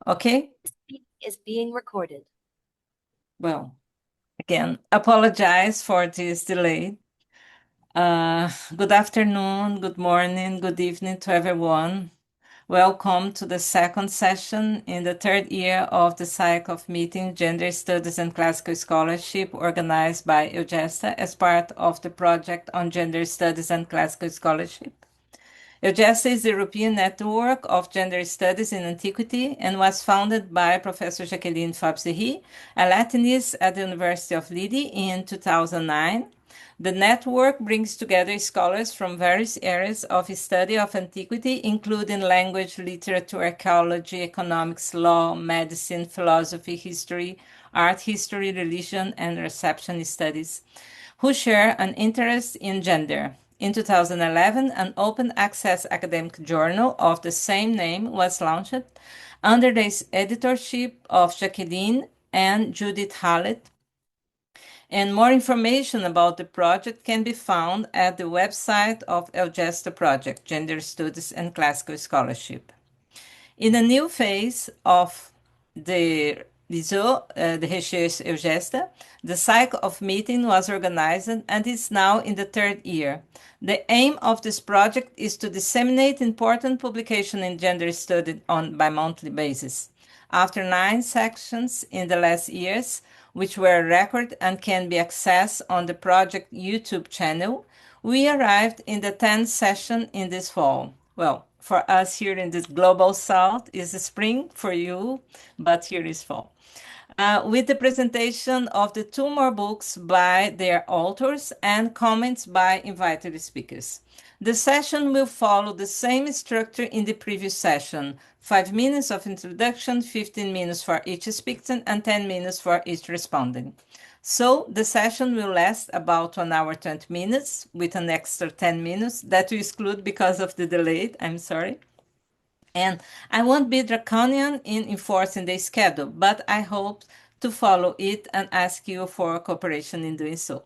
Okay? This meeting is being recorded. Well, again, apologize for this delay. Good afternoon, good morning, good evening to everyone. Welcome to the second session in the third year of the cycle of meeting Gender Studies and Classical Scholarship organized by EuGeStA as part of the project on Gender Studies and Classical Scholarship. EuGeSTA is the European Network of Gender Studies in Antiquity and was founded by Professor Jacqueline Fabre-Serris, a Latinist at the University of Lille in 2009. The network brings together scholars from various areas of study of antiquity, including language, literature, archaeology, economics, law, medicine, philosophy, history, art history, religion, and reception studies, who share an interest in gender. In 2011, an open access academic journal of the same name was launched under the editorship of Jacqueline and Judith Hallett, and more information about the project can be found at the website of EuGeStA Project, Gender Studies and Classical Scholarship. In a new phase of the the Recherche EuGeStA, the cycle of meeting was organized and is now in the third year. The aim of this project is to disseminate important publication in gender study on bi-monthly basis. After 9 sections in the last years, which were recorded and can be accessed on the project YouTube channel, we arrived in the 10th session in this fall. Well, for us here in this global south is spring for you, but here is fall. With the presentation of the 2 more books by their authors and comments by invited speakers. The session will follow the same structure in the previous session: 5 minutes of introduction, 15 minutes for each speaker, and 10 minutes for each respondent. So the session will last about 1 hour 20 minutes with an extra 10 minutes that we exclude because of the delay. I'm sorry. And I won't be draconian in enforcing the schedule, but I hope to follow it and ask you for cooperation in doing so.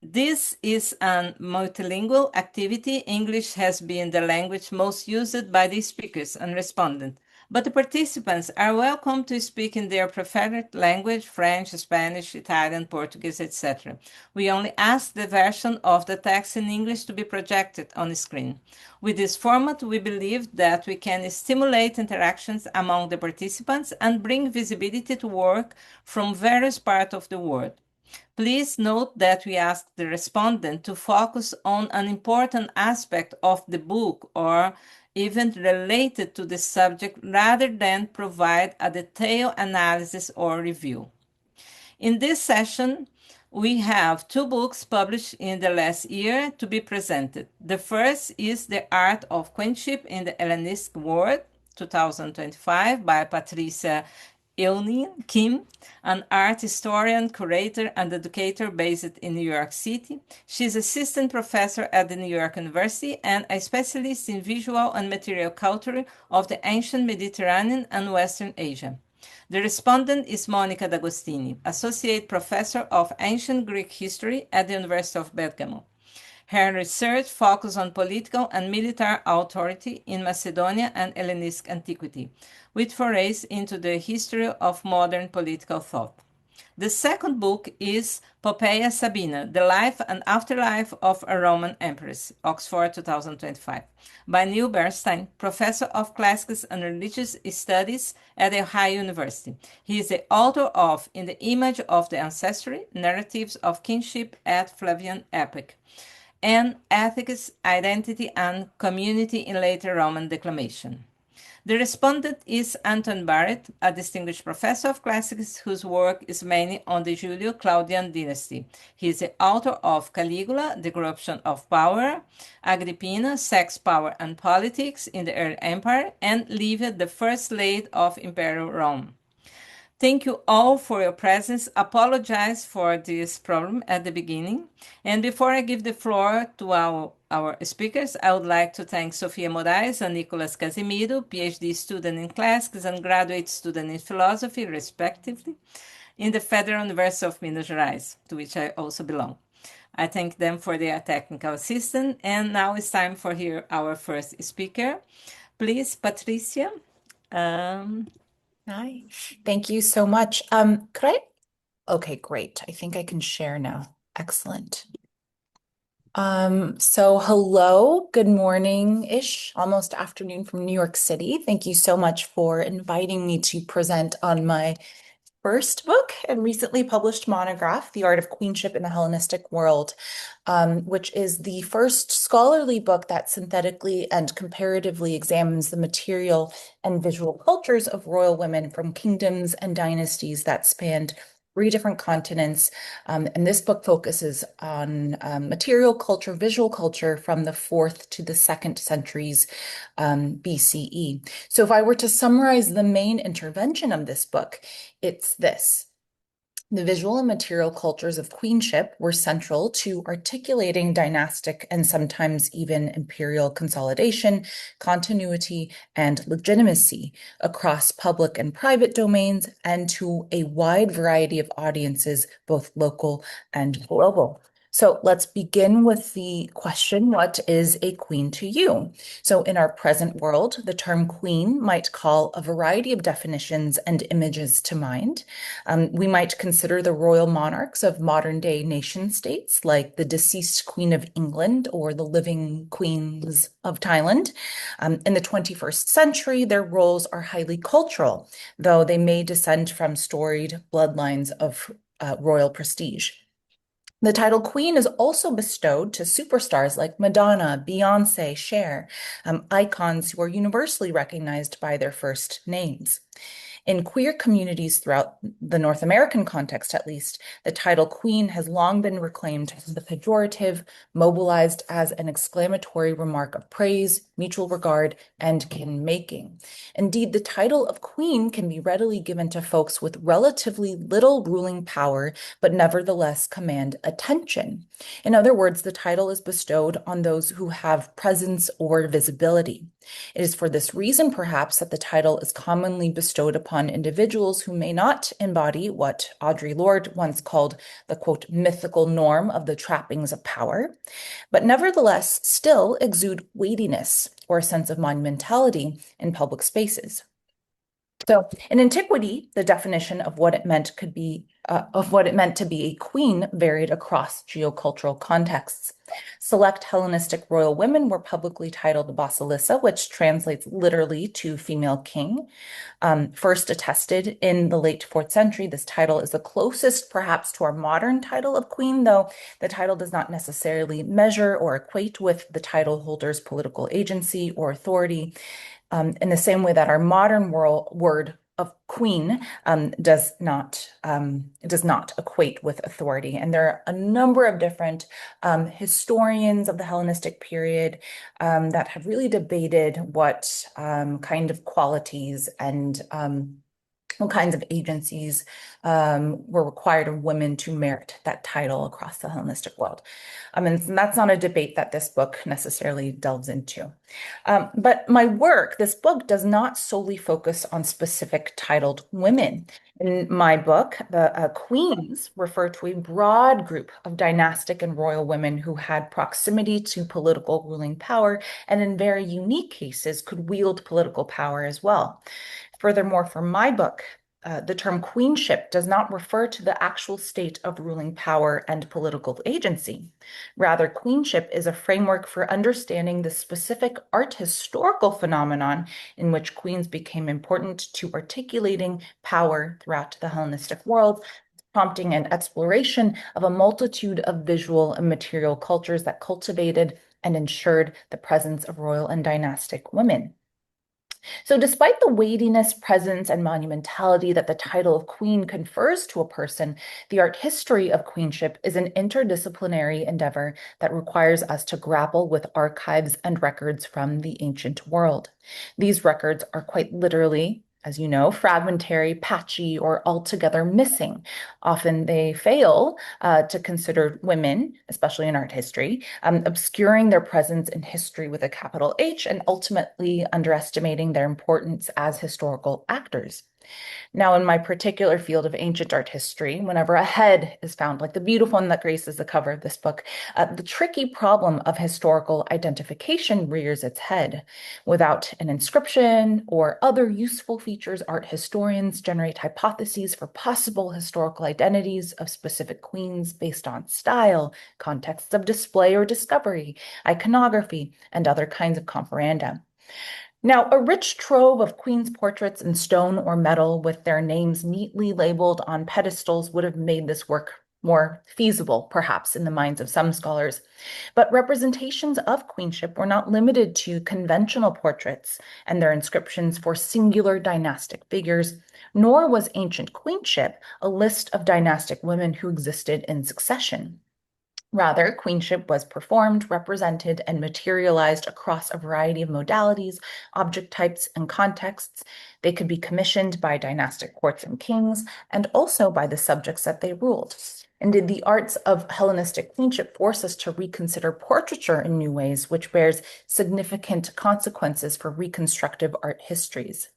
This is a multilingual activity. English has been the language most used by the speakers and respondents, but the participants are welcome to speak in their preferred language: French, Spanish, Italian, Portuguese, etc. We only ask the version of the text in English to be projected on the screen. With this format, we believe that we can stimulate interactions among the participants and bring visibility to work from various parts of the world. Please note that we ask the respondent to focus on an important aspect of the book or event related to the subject rather than provide a detailed analysis or review. In this session, we have 2 books published in the last year to be presented. The first is The Art of Queenship in the Hellenistic World, 2025, by Patricia Kim, an art historian, curator, and educator based in New York City. She's assistant professor at the New York University and a specialist in visual and material culture of the ancient Mediterranean and Western Asia. The respondent is Monica D'Agostini, associate professor of ancient Greek history at the University of Bergamo. Her research focuses on political and military authority in Macedonia and Hellenistic antiquity, with forays into the history of modern political thought. The second book is Poppaea Sabina, The Life and Afterlife of a Roman Empress, Oxford 2025, by Neil Bernstein, professor of classics and religious studies at the Ohio University. He is the author of In the Image of the Ancestry, Narratives of Kinship at Flavian Epoch, and Ethics, Identity, and Community in Later Roman Declamation. The respondent is Anton Barrett, a distinguished professor of classics whose work is mainly on the Julio-Claudian dynasty. He is the author of Caligula, The Corruption of Power, Agrippina, Sex, Power, and Politics in the Early Empire, and Livia, the First Lady of Imperial Rome. Thank you all for your presence. Apologize for this problem at the beginning. And before I give the floor to our speakers, I would like to thank Sofia Moraes and Nicolas Casimiro, PhD student in classics and graduate student in philosophy, respectively, in the Federal University of Minas Gerais, to which I also belong. I thank them for their technical assistance. And now it's time for here our first speaker. Please, Patricia, Um, Hi, thank you so much. Okay, great. I think I can share now. Excellent. So hello, good morning-ish, almost afternoon from New York City. Thank you so much for inviting me to present on my first book and recently published monograph, The Art of Queenship in the Hellenistic World, which is the first scholarly book that synthetically and comparatively examines the material and visual cultures of royal women from kingdoms and dynasties that spanned 3 different continents. And this book focuses on material culture, visual culture from the 4th to the 2nd centuries BCE. So if I were to summarize the main intervention of this book, it's this. The visual and material cultures of queenship were central to articulating dynastic and sometimes even imperial consolidation, continuity, and legitimacy across public and private domains and to a wide variety of audiences, both local and global. So let's begin with the question, what is a queen to you? So in our present world, the term queen might call a variety of definitions and images to mind. We might consider the royal monarchs of modern day nation states like the deceased Queen of England or the living queens of Thailand. In the 21st century, their roles are highly cultural, though they may descend from storied bloodlines of royal prestige. The title queen is also bestowed to superstars like Madonna, Beyonce, Cher, icons who are universally recognized by their first names. In queer communities throughout the North American context, at least, the title queen has long been reclaimed as the pejorative, mobilized as an exclamatory remark of praise, mutual regard, and kin-making. Indeed, the title of queen can be readily given to folks with relatively little ruling power, but nevertheless command attention. In other words, the title is bestowed on those who have presence or visibility. It is for this reason, perhaps, that the title is commonly bestowed upon individuals who may not embody what Audre Lorde once called the, quote, mythical norm of the trappings of power, but nevertheless still exude weightiness or a sense of monumentality in public spaces. So in antiquity, the definition of what it meant to be a queen varied across geocultural contexts. Select Hellenistic royal women were publicly titled basilissa, which translates literally to female king. First attested in the late 4th century, this title is the closest perhaps to our modern title of queen, though the title does not necessarily measure or equate with the title holder's political agency or authority. In the same way that our modern word of queen does not equate with authority. And there are a number of different historians of the Hellenistic period that have really debated what kind of qualities and what kinds of agencies were required of women to merit that title across the Hellenistic world. And that's not a debate that this book necessarily delves into. But my work, this book, does not solely focus on specific titled women. In my book, the queens refer to a broad group of dynastic and royal women who had proximity to political ruling power and in very unique cases could wield political power as well. Furthermore, for my book, the term queenship does not refer to the actual state of ruling power and political agency. Rather, queenship is a framework for understanding the specific art historical phenomenon in which queens became important to articulating power throughout the Hellenistic world, prompting an exploration of a multitude of visual and material cultures that cultivated and ensured the presence of royal and dynastic women. So despite the weightiness, presence, and monumentality that the title of queen confers to a person, the art history of queenship is an interdisciplinary endeavor that requires us to grapple with archives and records from the ancient world. These records are quite literally, as you know, fragmentary, patchy, or altogether missing. Often they fail to consider women, especially in art history, obscuring their presence in history with a capital H and ultimately underestimating their importance as historical actors. Now, in my particular field of ancient art history, whenever a head is found, like the beautiful one that graces the cover of this book, the tricky problem of historical identification rears its head. Without an inscription or other useful features, art historians generate hypotheses for possible historical identities of specific queens based on style, contexts of display or discovery, iconography, and other kinds of comparanda. Now, a rich trove of queens' portraits in stone or metal with their names neatly labeled on pedestals would have made this work more feasible, perhaps, in the minds of some scholars. But representations of queenship were not limited to conventional portraits and their inscriptions for singular dynastic figures, nor was ancient queenship a list of dynastic women who existed in succession. Rather, queenship was performed, represented, and materialized across a variety of modalities, object types, and contexts. They could be commissioned by dynastic courts and kings, and also by the subjects that they ruled. Indeed, the arts of Hellenistic queenship force us to reconsider portraiture in new ways, which bears significant consequences for reconstructive art histories.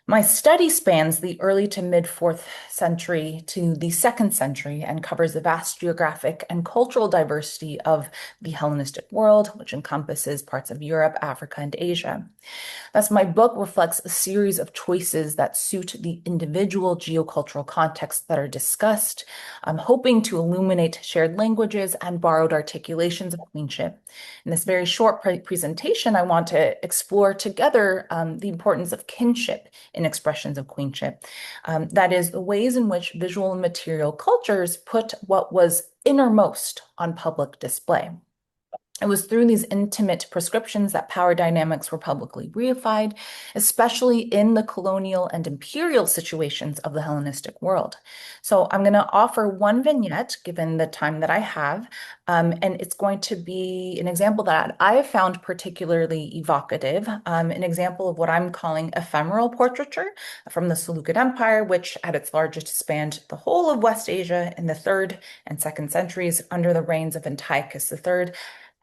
My study spans the early to mid 4th century to the 2nd century and covers the vast geographic and cultural diversity of the Hellenistic world, which encompasses parts of Europe, Africa, and Asia. Thus, my book reflects a series of choices that suit the individual geocultural contexts that are discussed. I'm hoping to illuminate shared languages and borrowed articulations of queenship. In this very short presentation, I want to explore together the importance of kinship in expressions of queenship. That is, the ways in which visual and material cultures put what was innermost on public display. It was through these intimate prescriptions that power dynamics were publicly reified, especially in the colonial and imperial situations of the Hellenistic world. So I'm going to offer one vignette, given the time that I have, and it's going to be an example that I have found particularly evocative, an example of what I'm calling ephemeral portraiture from the Seleucid Empire, which at its largest spanned the whole of West Asia in the 3rd and 2nd centuries under the reigns of Antiochus III,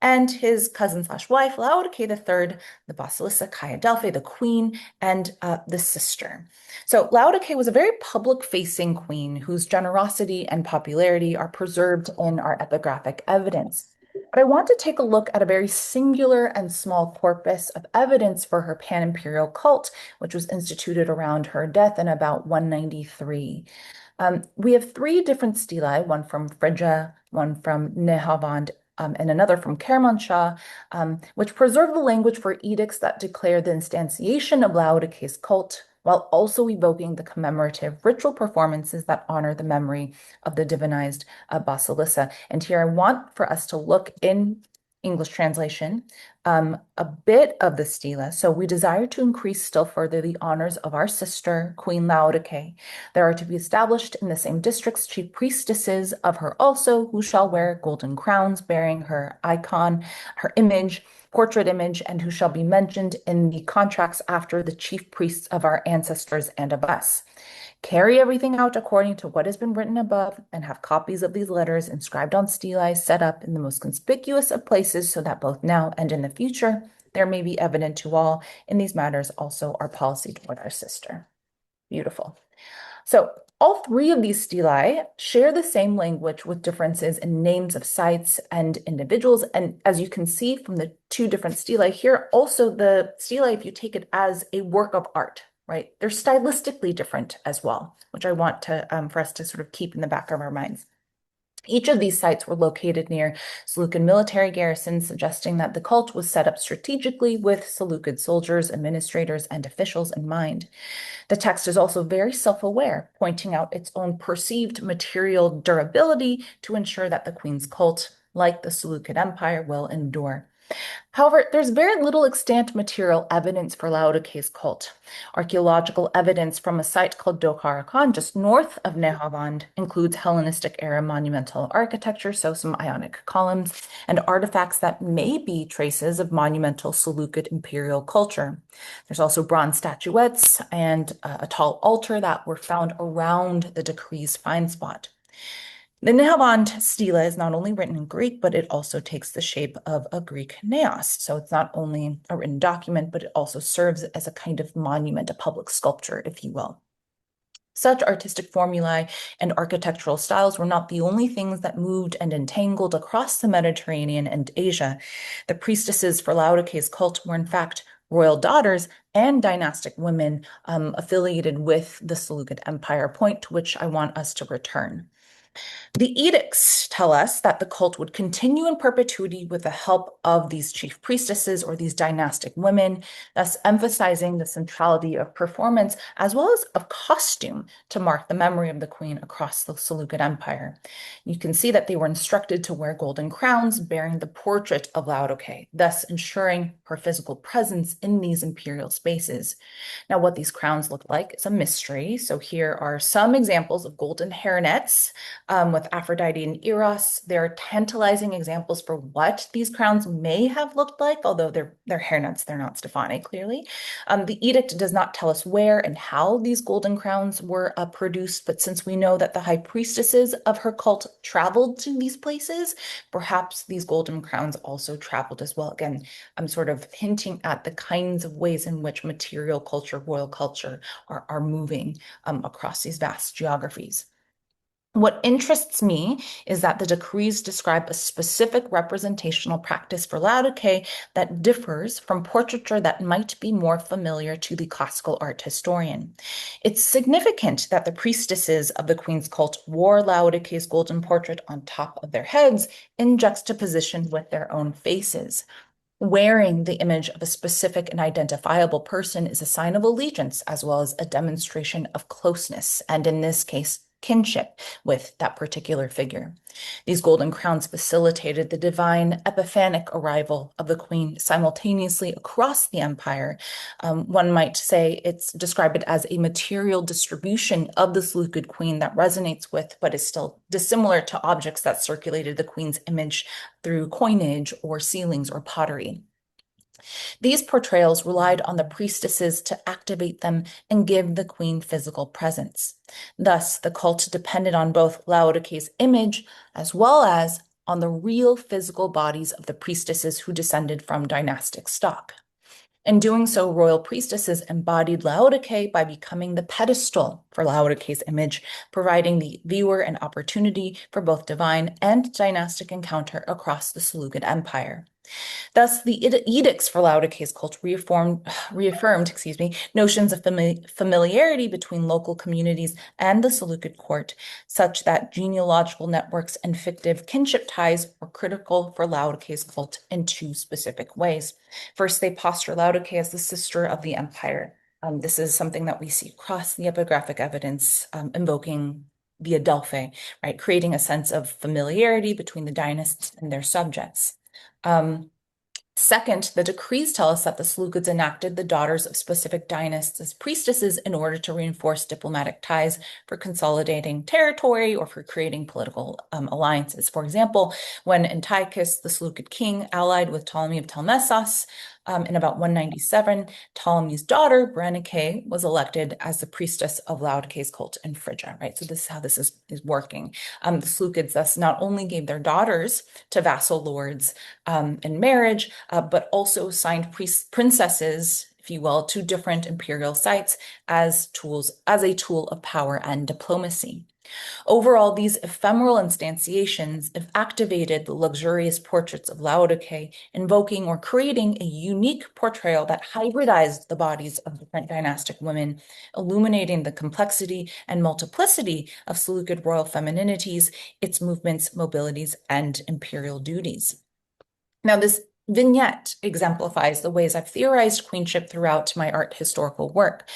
and his cousin/wife, Laodike III, the Basilissa Caia Delphi, the queen, and the sister. So Laodike was a very public-facing queen whose generosity and popularity are preserved in our epigraphic evidence. But I want to take a look at a very singular and small corpus of evidence for her pan-imperial cult, which was instituted around her death in about 193. We have 3 different stelae, one from Phrygia, one from Nehavand, and another from Kermanshah, which preserve the language for edicts that declare the instantiation of Laodike's cult, while also evoking the commemorative ritual performances that honor the memory of the divinized Basilissa. And here I want for us to look in English translation, a bit of the stela. So we desire to increase still further the honors of our sister, Queen Laodike. There are to be established in the same districts chief priestesses of her also, who shall wear golden crowns bearing her icon, her image, portrait image, and who shall be mentioned in the contracts after the chief priests of our ancestors and of us. Carry everything out according to what has been written above, and have copies of these letters inscribed on stelae set up in the most conspicuous of places, so that both now and in the future there may be evident to all in these matters also our policy toward our sister. Beautiful. So all 3 of these stelae share the same language with differences in names of sites and individuals. And as you can see from the 2 different stelae here, also the stelae, if you take it as a work of art, right? They're stylistically different as well, which I want to for us to sort of keep in the back of our minds. Each of these sites were located near Seleucid military garrisons, suggesting that the cult was set up strategically with Seleucid soldiers, administrators, and officials in mind. The text is also very self-aware, pointing out its own perceived material durability to ensure that the queen's cult, like the Seleucid Empire, will endure. However, there's very little extant material evidence for Laodike's cult. Archaeological evidence from a site called Dokarakan, just north of Nehavand, includes Hellenistic-era monumental architecture, so some Ionic columns, and artifacts that may be traces of monumental Seleucid imperial culture. There's also bronze statuettes and a tall altar that were found around the decree's find spot. The Nihavand stela is not only written in Greek, but it also takes the shape of a Greek naos. So it's not only a written document, but it also serves as a kind of monument, a public sculpture, if you will. Such artistic formulae and architectural styles were not the only things that moved and entangled across the Mediterranean and Asia. The priestesses for Laodicea's cult were in fact royal daughters and dynastic women affiliated with the Seleucid Empire, point to which I want us to return. The edicts tell us that the cult would continue in perpetuity with the help of these chief priestesses or these dynastic women, thus emphasizing the centrality of performance as well as of costume to mark the memory of the queen across the Seleucid Empire. You can see that they were instructed to wear golden crowns bearing the portrait of Laodice, thus ensuring her physical presence in these imperial spaces. Now, what these crowns look like is a mystery. So here are some examples of golden hairnets with Aphrodite and Eros. There are tantalizing examples for what these crowns may have looked like, although they're hairnets, they're not Stephane, clearly. The edict does not tell us where and how these golden crowns were produced, but since we know that the high priestesses of her cult traveled to these places, perhaps these golden crowns also traveled as well. Again, I'm sort of hinting at the kinds of ways in which material culture, royal culture are moving across these vast geographies. What interests me is that the decrees describe a specific representational practice for Laodice that differs from portraiture that might be more familiar to the classical art historian. It's significant that the priestesses of the queen's cult wore Laodice's golden portrait on top of their heads in juxtaposition with their own faces. Wearing the image of a specific and identifiable person is a sign of allegiance as well as a demonstration of closeness, and in this case, kinship with that particular figure. These golden crowns facilitated the divine epiphanic arrival of the queen simultaneously across the empire. One might say describe it as a material distribution of the Seleucid queen that resonates with, but is still dissimilar to objects that circulated the queen's image through coinage or ceilings or pottery. These portrayals relied on the priestesses to activate them and give the queen physical presence. Thus, the cult depended on both Laodice's image as well as on the real physical bodies of the priestesses who descended from dynastic stock. In doing so, royal priestesses embodied Laodice by becoming the pedestal for Laodice's image, providing the viewer an opportunity for both divine and dynastic encounter across the Seleucid Empire. Thus, the edicts for Laodice's cult reaffirmed notions of familiarity between local communities and the Seleucid court, such that genealogical networks and fictive kinship ties were critical for Laodice's cult in two specific ways. First, they posture Laodice as the sister of the empire. This is something that we see across the epigraphic evidence, invoking the Adelphi, right, creating a sense of familiarity between the dynasts and their subjects. Second, the decrees tell us that the Seleucids enacted the daughters of specific dynasts as priestesses in order to reinforce diplomatic ties for consolidating territory or for creating political alliances. For example, when Antiochus, the Seleucid king, allied with Ptolemy of Telmessas in about 197, Ptolemy's daughter, Berenike, was elected as the priestess of Laodice's cult in Phrygia, right? So this is how this is working. The Seleucids thus not only gave their daughters to vassal lords in marriage, but also signed princesses, if you will, to different imperial sites as a tool of power and diplomacy. Overall, these ephemeral instantiations have activated the luxurious portraits of Laodice, invoking or creating a unique portrayal that hybridized the bodies of different dynastic women, illuminating the complexity and multiplicity of Seleucid royal femininities, its movements, mobilities, and imperial duties. Now, this vignette exemplifies the ways I've theorized queenship throughout my art historical work.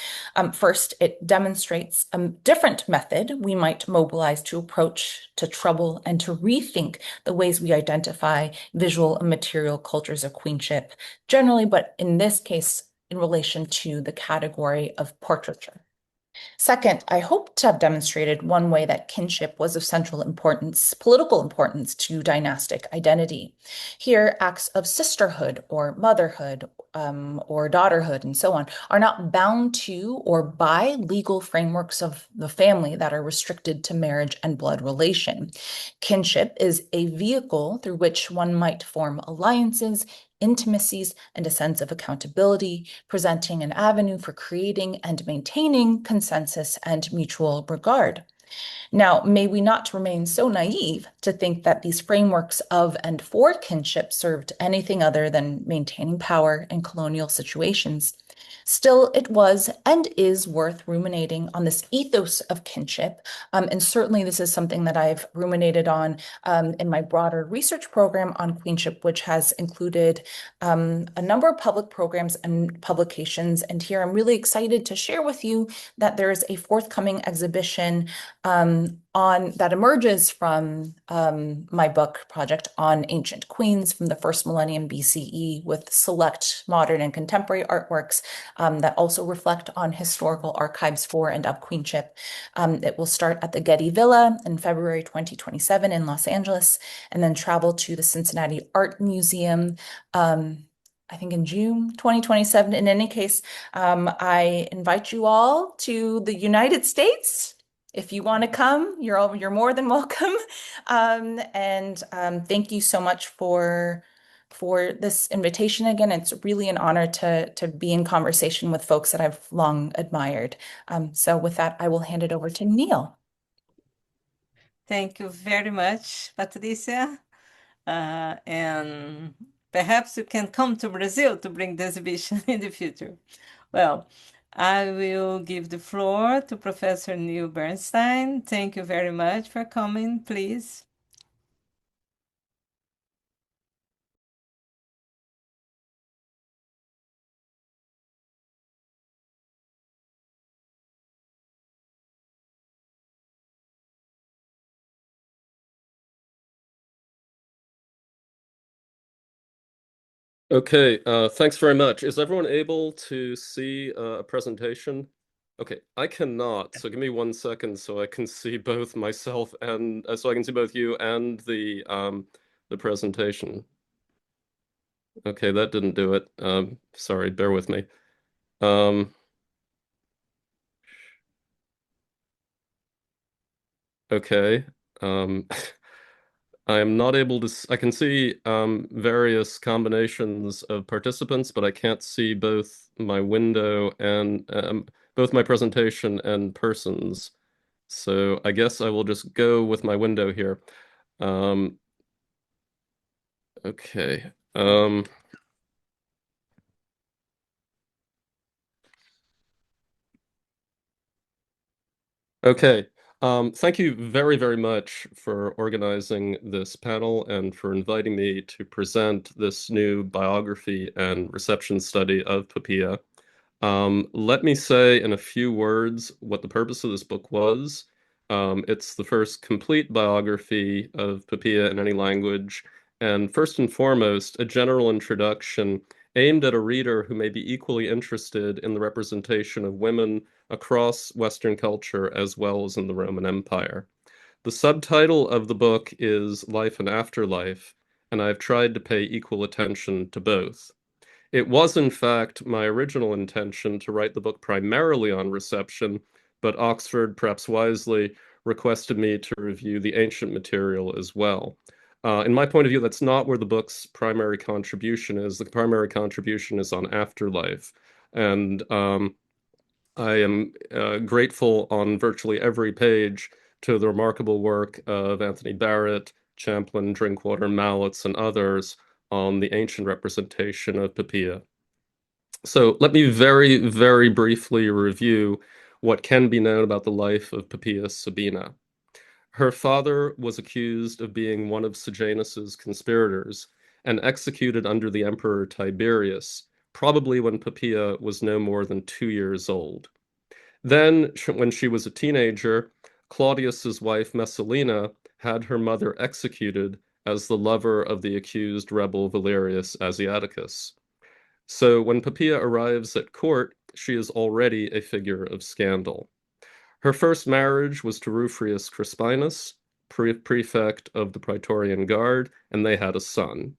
First, it demonstrates a different method we might mobilize to approach, to trouble, and to rethink the ways we identify visual and material cultures of queenship generally, but in this case, in relation to the category of portraiture. Second, I hope to have demonstrated one way that kinship was of central importance, political importance to dynastic identity. Here, acts of sisterhood or motherhood or daughterhood and so on are not bound to or by legal frameworks of the family that are restricted to marriage and blood relation. Kinship is a vehicle through which one might form alliances, intimacies, and a sense of accountability, presenting an avenue for creating and maintaining consensus and mutual regard. Now, may we not remain so naive to think that these frameworks of and for kinship served anything other than maintaining power in colonial situations. Still, it was and is worth ruminating on this ethos of kinship. And certainly, this is something that I've ruminated on in my broader research program on queenship, which has included a number of public programs and publications. And here I'm really excited to share with you that there's a forthcoming exhibition on that emerges from my book project on ancient queens from the first millennium BCE with select modern and contemporary artworks that also reflect on historical archives for and of queenship. It will start at the Getty Villa in February 2027 in Los Angeles and then travel to the Cincinnati Art Museum I think in June 2027. In any case, I invite you all to the United States. If you want to come, you're more than welcome. Thank you so much for this invitation again. It's really an honor to be in conversation with folks that I've long admired. So with that, I will hand it over to Neil. Thank you very much, Patricia. And perhaps you can come to Brazil to bring the exhibition in the future. Well, I will give the floor to Professor Neil Bernstein. Thank you very much for coming, please. Okay, thanks very much. Is everyone able to see a presentation? Okay, I cannot, so give me 1 second so I can see both myself and so I can see both you and the presentation. Okay, that didn't do it. Sorry, bear with me. Okay. I am not able to, I can see various combinations of participants, but I can't see both my window and both my presentation and persons. So I guess I will just go with my window here. Okay. Okay. Thank you very, very much for organizing this panel and for inviting me to present this new biography and reception study of Poppaea. Let me say in a few words what the purpose of this book was. It's the first complete biography of Poppaea in any language, and first and foremost, a general introduction aimed at a reader who may be equally interested in the representation of women across Western culture as well as in the Roman Empire. The subtitle of the book is Life and Afterlife, and I've tried to pay equal attention to both. It was, in fact, my original intention to write the book primarily on reception, but Oxford, perhaps wisely, requested me to review the ancient material as well. In my point of view, that's not where the book's primary contribution is. The primary contribution is on afterlife. And I am grateful on virtually every page to the remarkable work of Anthony Barrett, Champlin, Drinkwater, Mallets, and others on the ancient representation of Poppaea. So let me very, very briefly review what can be known about the life of Poppaea Sabina. Her father was accused of being one of Sejanus's conspirators and executed under the Emperor Tiberius, probably when Poppaea was no more than 2 years old. Then, when she was a teenager, Claudius's wife Messalina had her mother executed as the lover of the accused rebel Valerius Asiaticus. So when Poppaea arrives at court, she is already a figure of scandal. Her first marriage was to Rufrius Crispinus, prefect of the Praetorian Guard, and they had a son.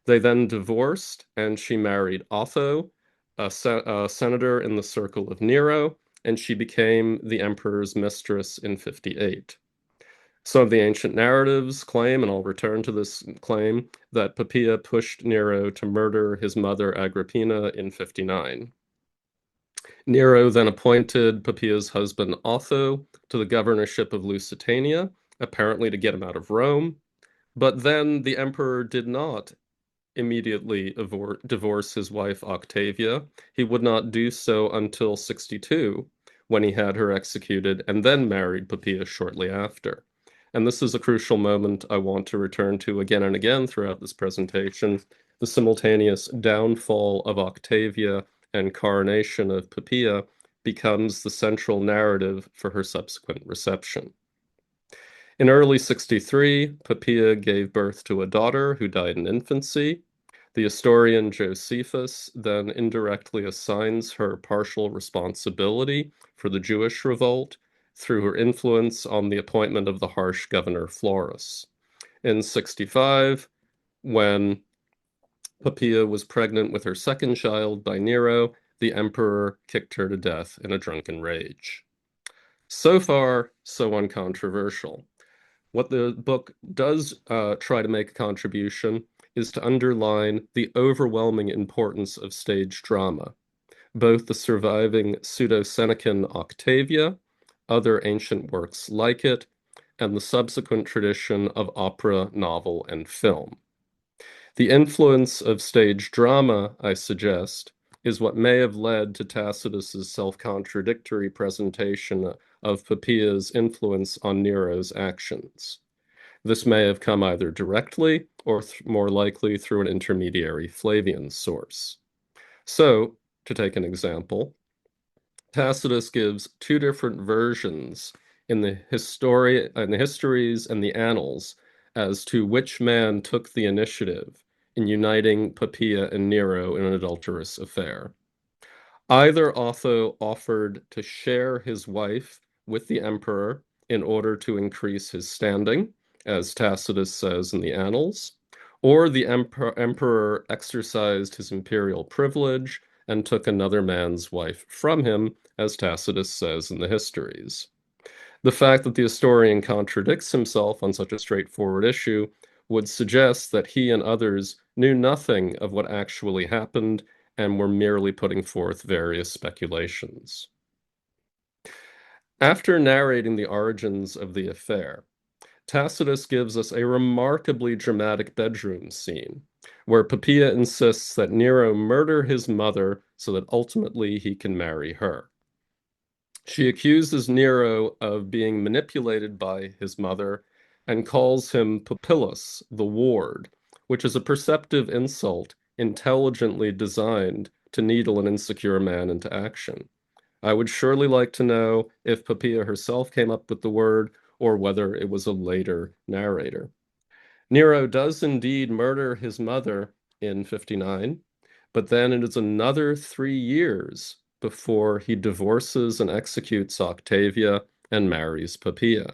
They then divorced, and she married Otho, a senator in the circle of Nero, and she became the emperor's mistress in 58. Some of the ancient narratives claim, and I'll return to this claim, that Poppaea pushed Nero to murder his mother Agrippina in 59. Nero then appointed Poppaea's husband Otho to the governorship of Lusitania, apparently to get him out of Rome. But then the emperor did not immediately divorce his wife Octavia. He would not do so until 62, when he had her executed, and then married Poppaea shortly after. And this is a crucial moment I want to return to again and again throughout this presentation, the simultaneous downfall of Octavia and coronation of Poppaea becomes the central narrative for her subsequent reception. In early 63, Poppaea gave birth to a daughter who died in infancy. The historian Josephus then indirectly assigns her partial responsibility for the Jewish revolt through her influence on the appointment of the harsh governor Florus. In 65, when Poppaea was pregnant with her second child by Nero, the emperor kicked her to death in a drunken rage. So far, so uncontroversial. What the book does try to make a contribution is to underline the overwhelming importance of stage drama, both the surviving pseudo-Senecan Octavia, other ancient works like it, and the subsequent tradition of opera, novel, and film. The influence of stage drama, I suggest, is what may have led to Tacitus's self-contradictory presentation of Poppaea's influence on Nero's actions. This may have come either directly or more likely through an intermediary Flavian source. So, to take an example, Tacitus gives two different versions in the histories and the annals as to which man took the initiative in uniting Poppaea and Nero in an adulterous affair. Either Otho offered to share his wife with the emperor in order to increase his standing, as Tacitus says in the annals, or the emperor exercised his imperial privilege and took another man's wife from him, as Tacitus says in the histories. The fact that the historian contradicts himself on such a straightforward issue would suggest that he and others knew nothing of what actually happened and were merely putting forth various speculations. After narrating the origins of the affair, Tacitus gives us a remarkably dramatic bedroom scene, where Poppaea insists that Nero murder his mother so that ultimately he can marry her. She accuses Nero of being manipulated by his mother and calls him Popillus, the ward, which is a perceptive insult intelligently designed to needle an insecure man into action. I would surely like to know if Poppaea herself came up with the word or whether it was a later narrator. Nero does indeed murder his mother in 59, but then it is another 3 years before he divorces and executes Octavia and marries Poppaea.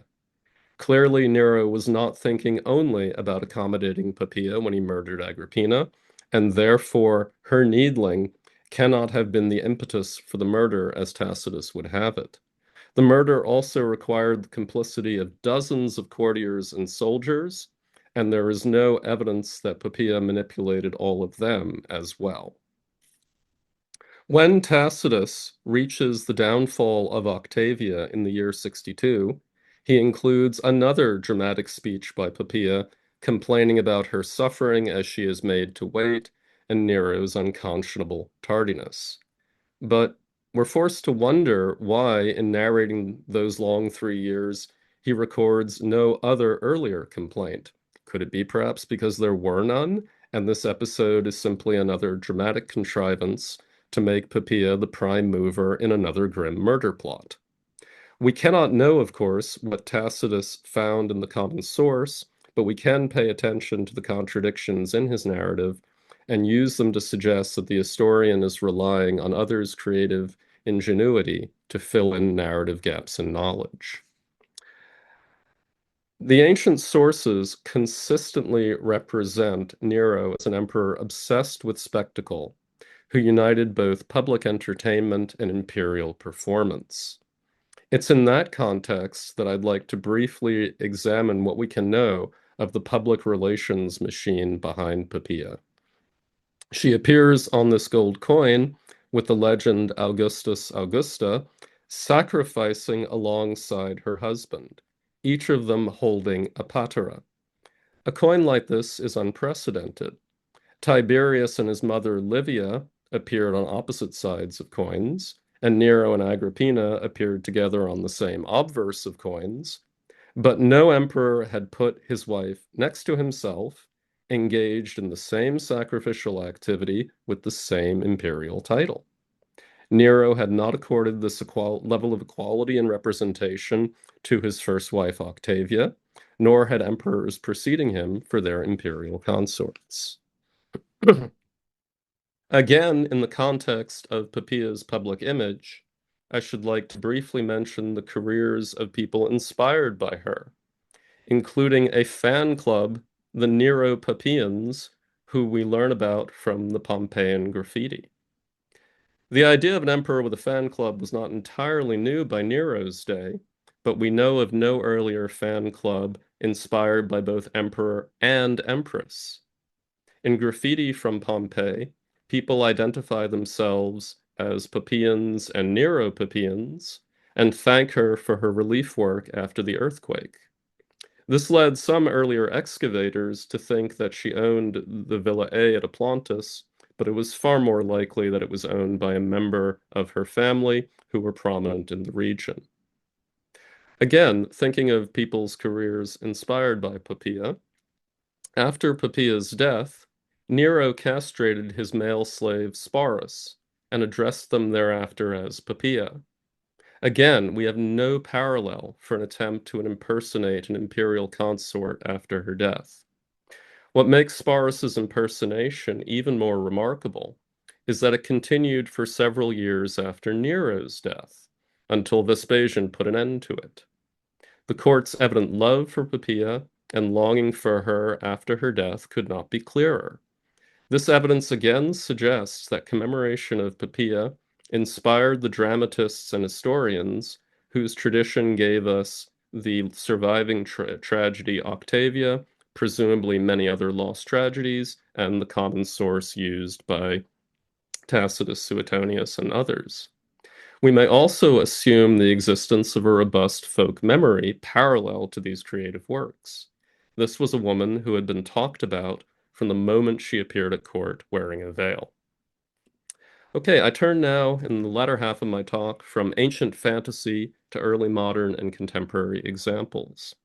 Clearly, Nero was not thinking only about accommodating Poppaea when he murdered Agrippina, and therefore her needling cannot have been the impetus for the murder as Tacitus would have it. The murder also required the complicity of dozens of courtiers and soldiers, and there is no evidence that Poppaea manipulated all of them as well. When Tacitus reaches the downfall of Octavia in the year 62, he includes another dramatic speech by Poppaea complaining about her suffering as she is made to wait and Nero's unconscionable tardiness. But we're forced to wonder why, in narrating those long 3 years, he records no other earlier complaint. Could it be perhaps because there were none, and this episode is simply another dramatic contrivance to make Poppaea the prime mover in another grim murder plot? We cannot know, of course, what Tacitus found in the common source, but we can pay attention to the contradictions in his narrative and use them to suggest that the historian is relying on others' creative ingenuity to fill in narrative gaps in knowledge. The ancient sources consistently represent Nero as an emperor obsessed with spectacle, who united both public entertainment and imperial performance. It's in that context that I'd like to briefly examine what we can know of the public relations machine behind Poppaea. She appears on this gold coin with the legend Augustus Augusta, sacrificing alongside her husband, each of them holding a patera. A coin like this is unprecedented. Tiberius and his mother Livia appeared on opposite sides of coins, and Nero and Agrippina appeared together on the same obverse of coins, but no emperor had put his wife next to himself, engaged in the same sacrificial activity with the same imperial title. Nero had not accorded this level of equality and representation to his first wife Octavia, nor had emperors preceding him for their imperial consorts. Again, in the context of Poppaea's public image, I should like to briefly mention the careers of people inspired by her, including a fan club, the Nero Poppaeans, who we learn about from the Pompeian graffiti. The idea of an emperor with a fan club was not entirely new by Nero's day, but we know of no earlier fan club inspired by both emperor and empress. In graffiti from Pompeii, people identify themselves as Poppaeans and Nero Poppaeans and thank her for her relief work after the earthquake. This led some earlier excavators to think that she owned the Villa A at Aplantis, but it was far more likely that it was owned by a member of her family who were prominent in the region. Again, thinking of people's careers inspired by Poppaea, after Poppaea's death, Nero castrated his male slave Sparus and addressed them thereafter as Poppaea. Again, we have no parallel for an attempt to impersonate an imperial consort after her death. What makes Sparus's impersonation even more remarkable is that it continued for several years after Nero's death, until Vespasian put an end to it. The court's evident love for Poppaea and longing for her after her death could not be clearer. This evidence again suggests that commemoration of Poppaea inspired the dramatists and historians whose tradition gave us the surviving tragedy Octavia, presumably many other lost tragedies, and the common source used by Tacitus, Suetonius, and others. We may also assume the existence of a robust folk memory parallel to these creative works. This was a woman who had been talked about from the moment she appeared at court wearing a veil. Okay, I turn now in the latter half of my talk from ancient fantasy to early modern and contemporary examples.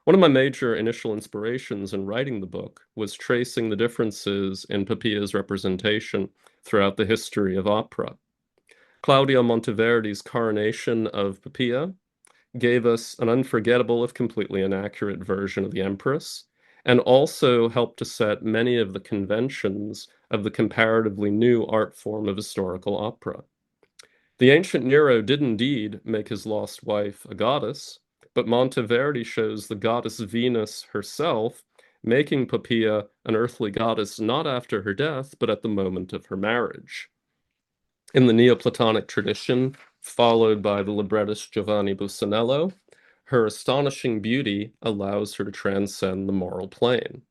One of my major initial inspirations in writing the book was tracing the differences in Poppaea's representation throughout the history of opera. Claudio Monteverdi's coronation of Poppaea gave us an unforgettable, if completely inaccurate, version of the empress, and also helped to set many of the conventions of the comparatively new art form of historical opera. The ancient Nero did indeed make his lost wife a goddess, but Monteverdi shows the goddess Venus herself making Poppaea an earthly goddess not after her death, but at the moment of her marriage. In the Neoplatonic tradition, followed by the librettist Giovanni Busanello, her astonishing beauty allows her to transcend the moral plane.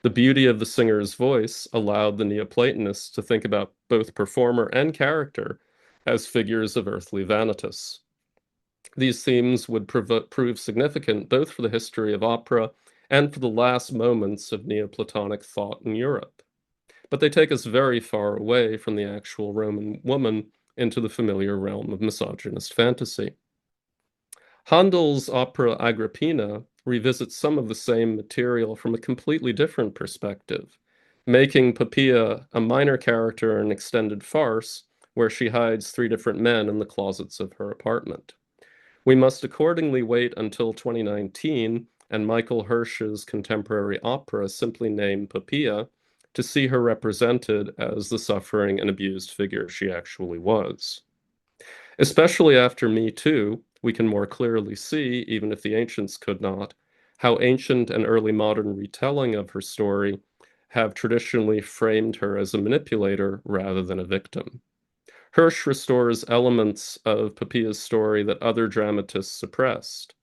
The beauty of the singer's voice allowed the Neoplatonists to think about both performer and character as figures of earthly vanitas. These themes would prove significant both for the history of opera and for the last moments of Neoplatonic thought in Europe. But they take us very far away from the actual Roman woman into the familiar realm of misogynist fantasy. Handel's opera Agrippina revisits some of the same material from a completely different perspective, making Poppaea a minor character in an extended farce where she hides 3 different men in the closets of her apartment. We must accordingly wait until 2019 and Michael Hirsch's contemporary opera simply named Poppaea to see her represented as the suffering and abused figure she actually was. Especially after Me Too, we can more clearly see, even if the ancients could not, how ancient and early modern retelling of her story have traditionally framed her as a manipulator rather than a victim. Hirsch restores elements of Poppaea's story that other dramatists suppressed,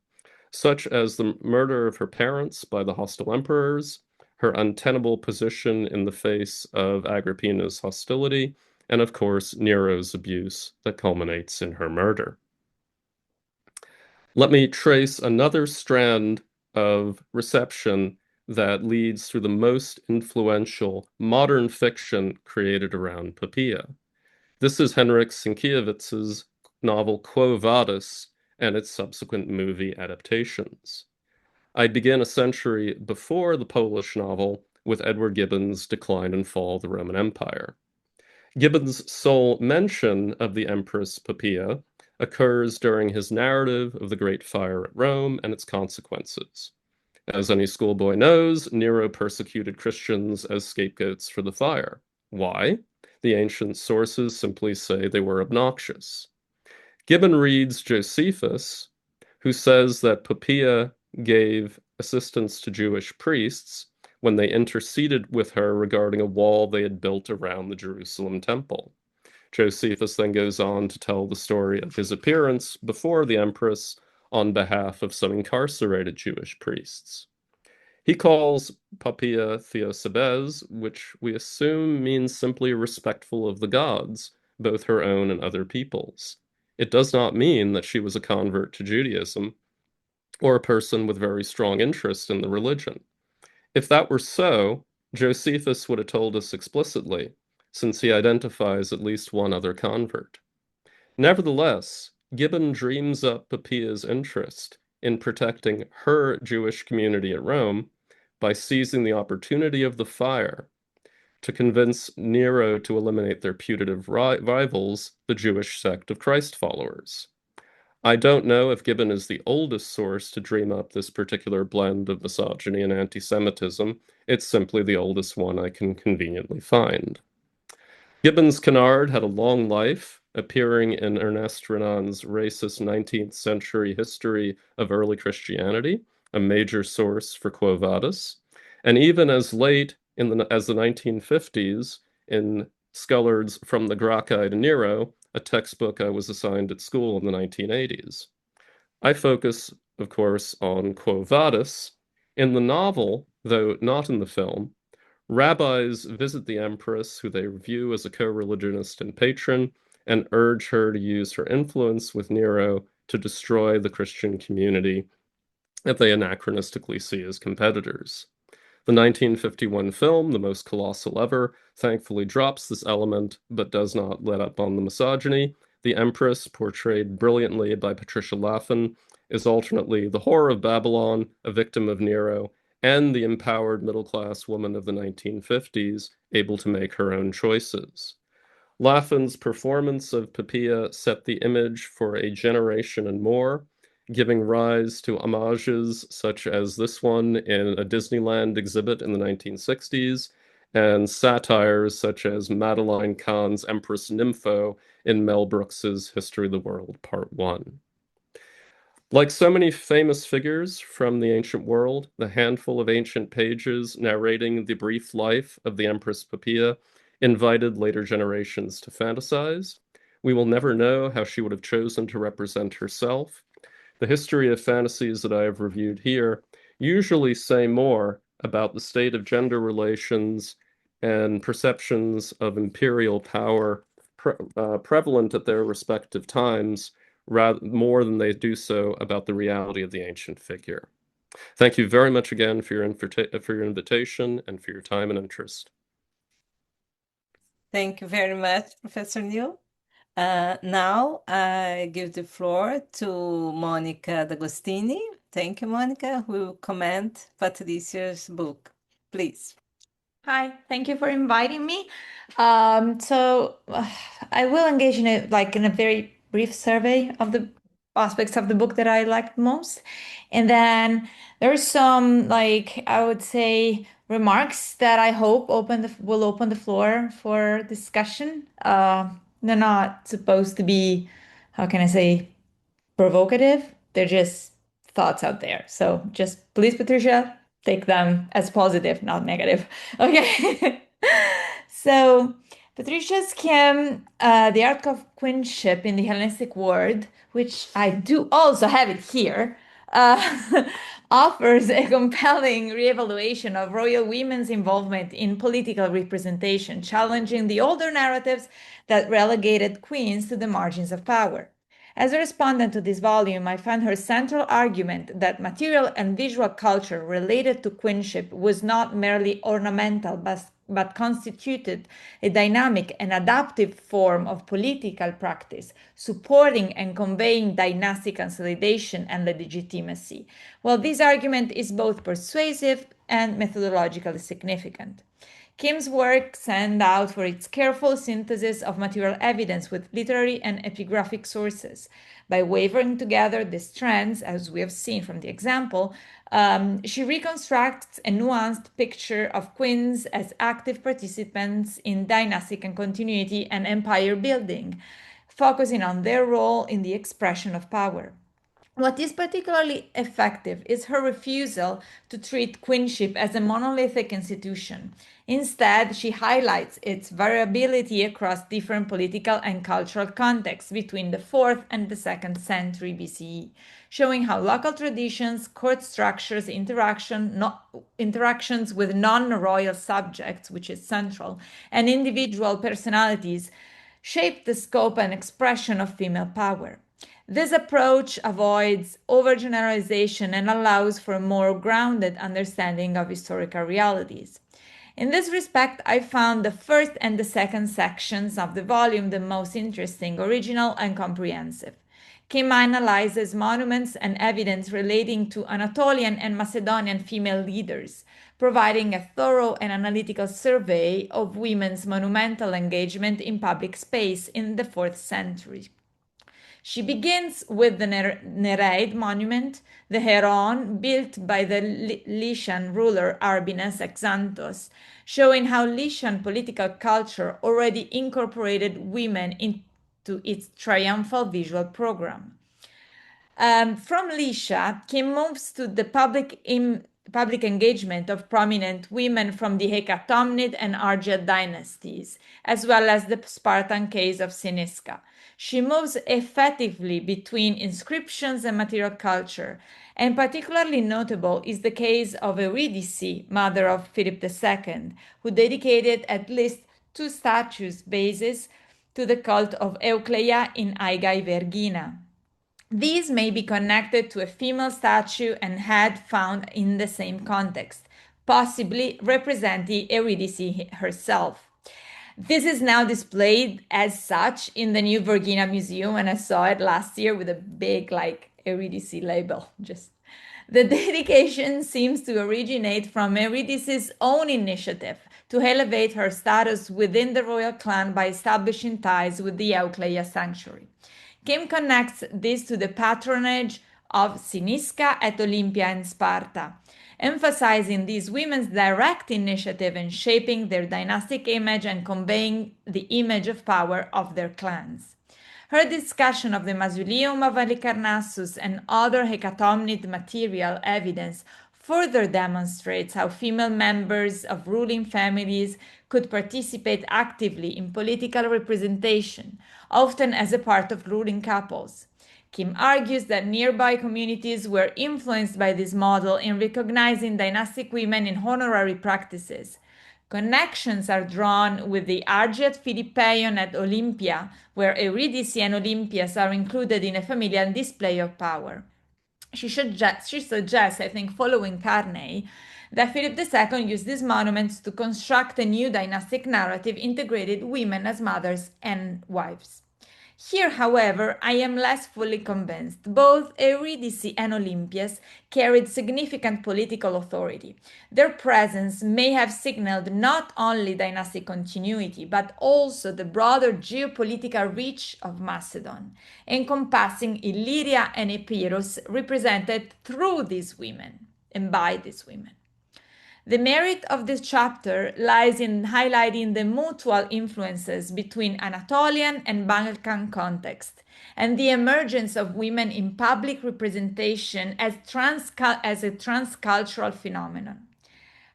such as the murder of her parents by the hostile emperors, her untenable position in the face of Agrippina's hostility, and of course, Nero's abuse that culminates in her murder. Let me trace another strand of reception that leads through the most influential modern fiction created around Poppaea. This is Henryk Sienkiewicz's novel Quo Vadis and its subsequent movie adaptations. I begin a century before the Polish novel with Edward Gibbon's Decline and Fall of the Roman Empire. Gibbon's sole mention of the Empress Poppaea occurs during his narrative of the Great Fire at Rome and its consequences. As any schoolboy knows, Nero persecuted Christians as scapegoats for the fire. Why? The ancient sources simply say they were obnoxious. Gibbon reads Josephus, who says that Poppaea gave assistance to Jewish priests when they interceded with her regarding a wall they had built around the Jerusalem temple. Josephus then goes on to tell the story of his appearance before the empress on behalf of some incarcerated Jewish priests. He calls Poppaea Theosebes, which we assume means simply respectful of the gods, both her own and other people's. It does not mean that she was a convert to Judaism or a person with very strong interest in the religion. If that were so, Josephus would have told us explicitly, since he identifies at least one other convert. Nevertheless, Gibbon dreams up Poppaea's interest in protecting her Jewish community at Rome by seizing the opportunity of the fire to convince Nero to eliminate their putative rivals, the Jewish sect of Christ followers. I don't know if Gibbon is the oldest source to dream up this particular blend of misogyny and anti-Semitism. It's simply the oldest one I can conveniently find. Gibbon's canard had a long life, appearing in Ernest Renan's racist 19th century history of early Christianity, a major source for Quo Vadis, and even as late as the 1950s in Scullard's From the Gracchi to Nero, a textbook I was assigned at school in the 1980s. I focus, of course, on Quo Vadis. In the novel, though not in the film, rabbis visit the empress, who they view as a co-religionist and patron, and urge her to use her influence with Nero to destroy the Christian community that they anachronistically see as competitors. The 1951 film, the most colossal ever, thankfully drops this element, but does not let up on the misogyny. The Empress, portrayed brilliantly by Patricia Laffin, is alternately the whore of Babylon, a victim of Nero, and the empowered middle-class woman of the 1950s, able to make her own choices. Laffin's performance of Poppaea set the image for a generation and more, giving rise to homages such as this one in a Disneyland exhibit in the 1960s, and satires such as Madeline Kahn's Empress Nympho in Mel Brooks's History of the World Part 1. Like so many famous figures from the ancient world, the handful of ancient pages narrating the brief life of the Empress Poppaea invited later generations to fantasize. We will never know how she would have chosen to represent herself. The history of fantasies that I have reviewed here usually say more about the state of gender relations and perceptions of imperial power prevalent at their respective times, more than they do so about the reality of the ancient figure. Thank you very much again for your invitation and for your time and interest. Thank you very much, Professor Neil. Now I give the floor to Monica D'Agostini. Thank you, Monica, who will comment Patricia's book. Please. Hi, thank you for inviting me. I will engage in a very brief survey of the aspects of the book that I liked most. And then there's some, I would say, remarks that I hope will open the floor for discussion. They're not supposed to be how can I say, provocative. They're just thoughts out there. So just please, Patricia, take them as positive, not negative. Okay. So Patricia's came The Art of Queenship in the Hellenistic World, which I do also have it here, offers a compelling reevaluation of royal women's involvement in political representation, challenging the older narratives that relegated queens to the margins of power. As a respondent to this volume, I found her central argument that material and visual culture related to queenship was not merely ornamental, but constituted a dynamic and adaptive form of political practice, supporting and conveying dynastic consolidation and legitimacy. Well, this argument is both persuasive and methodologically significant. Kim's work stands out for its careful synthesis of material evidence with literary and epigraphic sources. By weaving together these strands, as we have seen from the example, she reconstructs a nuanced picture of queens as active participants in dynastic and continuity and empire building, focusing on their role in the expression of power. What is particularly effective is her refusal to treat queenship as a monolithic institution. Instead, she highlights its variability across different political and cultural contexts between the 4th and the 2nd century BCE, showing how local traditions, court structures, interactions with non-royal subjects, which is central, and individual personalities shaped the scope and expression of female power. This approach avoids overgeneralization and allows for a more grounded understanding of historical realities. In this respect, I found the first and the second sections of the volume the most interesting, original, and comprehensive. Kim analyzes monuments and evidence relating to Anatolian and Macedonian female leaders, providing a thorough and analytical survey of women's monumental engagement in public space in the 4th century. She begins with the Nereid monument, the Heron, built by the Lycian ruler Arbinas Exanthos, showing how Lycian political culture already incorporated women into its triumphal visual program. From Lycia, Kim moves to the public engagement of prominent women from the Hecatomnid and Argead dynasties, as well as the Spartan case of Cynisca. She moves effectively between inscriptions and material culture, and particularly notable is the case of Eurydice, mother of Philip II, who dedicated at least 2 statues bases to the cult of Eucleia in Aigai Vergina. These may be connected to a female statue and head found in the same context, possibly representing Eurydice herself. This is now displayed as such in the new Vergina Museum, and I saw it last year with a big Eurydice label. The dedication seems to originate from Eurydice's own initiative to elevate her status within the royal clan by establishing ties with the Eucleia sanctuary. Kim connects this to the patronage of Cynisca at Olympia and Sparta, emphasizing these women's direct initiative in shaping their dynastic image and conveying the image of power of their clans. Her discussion of the mausoleum of Halicarnassus and other Hecatomnid material evidence further demonstrates how female members of ruling families could participate actively in political representation, often as a part of ruling couples. Kim argues that nearby communities were influenced by this model in recognizing dynastic women in honorary practices. Connections are drawn with the Argead Philippeion at Olympia, where Eurydice and Olympias are included in a familial display of power. She suggests, I think, following Carney, that Philip II used these monuments to construct a new dynastic narrative integrated women as mothers and wives. Here, however, I am less fully convinced. Both Eurydice and Olympias carried significant political authority. Their presence may have signaled not only dynastic continuity, but also the broader geopolitical reach of Macedon, encompassing Illyria and Epirus, represented through these women and by these women. The merit of this chapter lies in highlighting the mutual influences between Anatolian and Balkan context and the emergence of women in public representation as a transcultural phenomenon.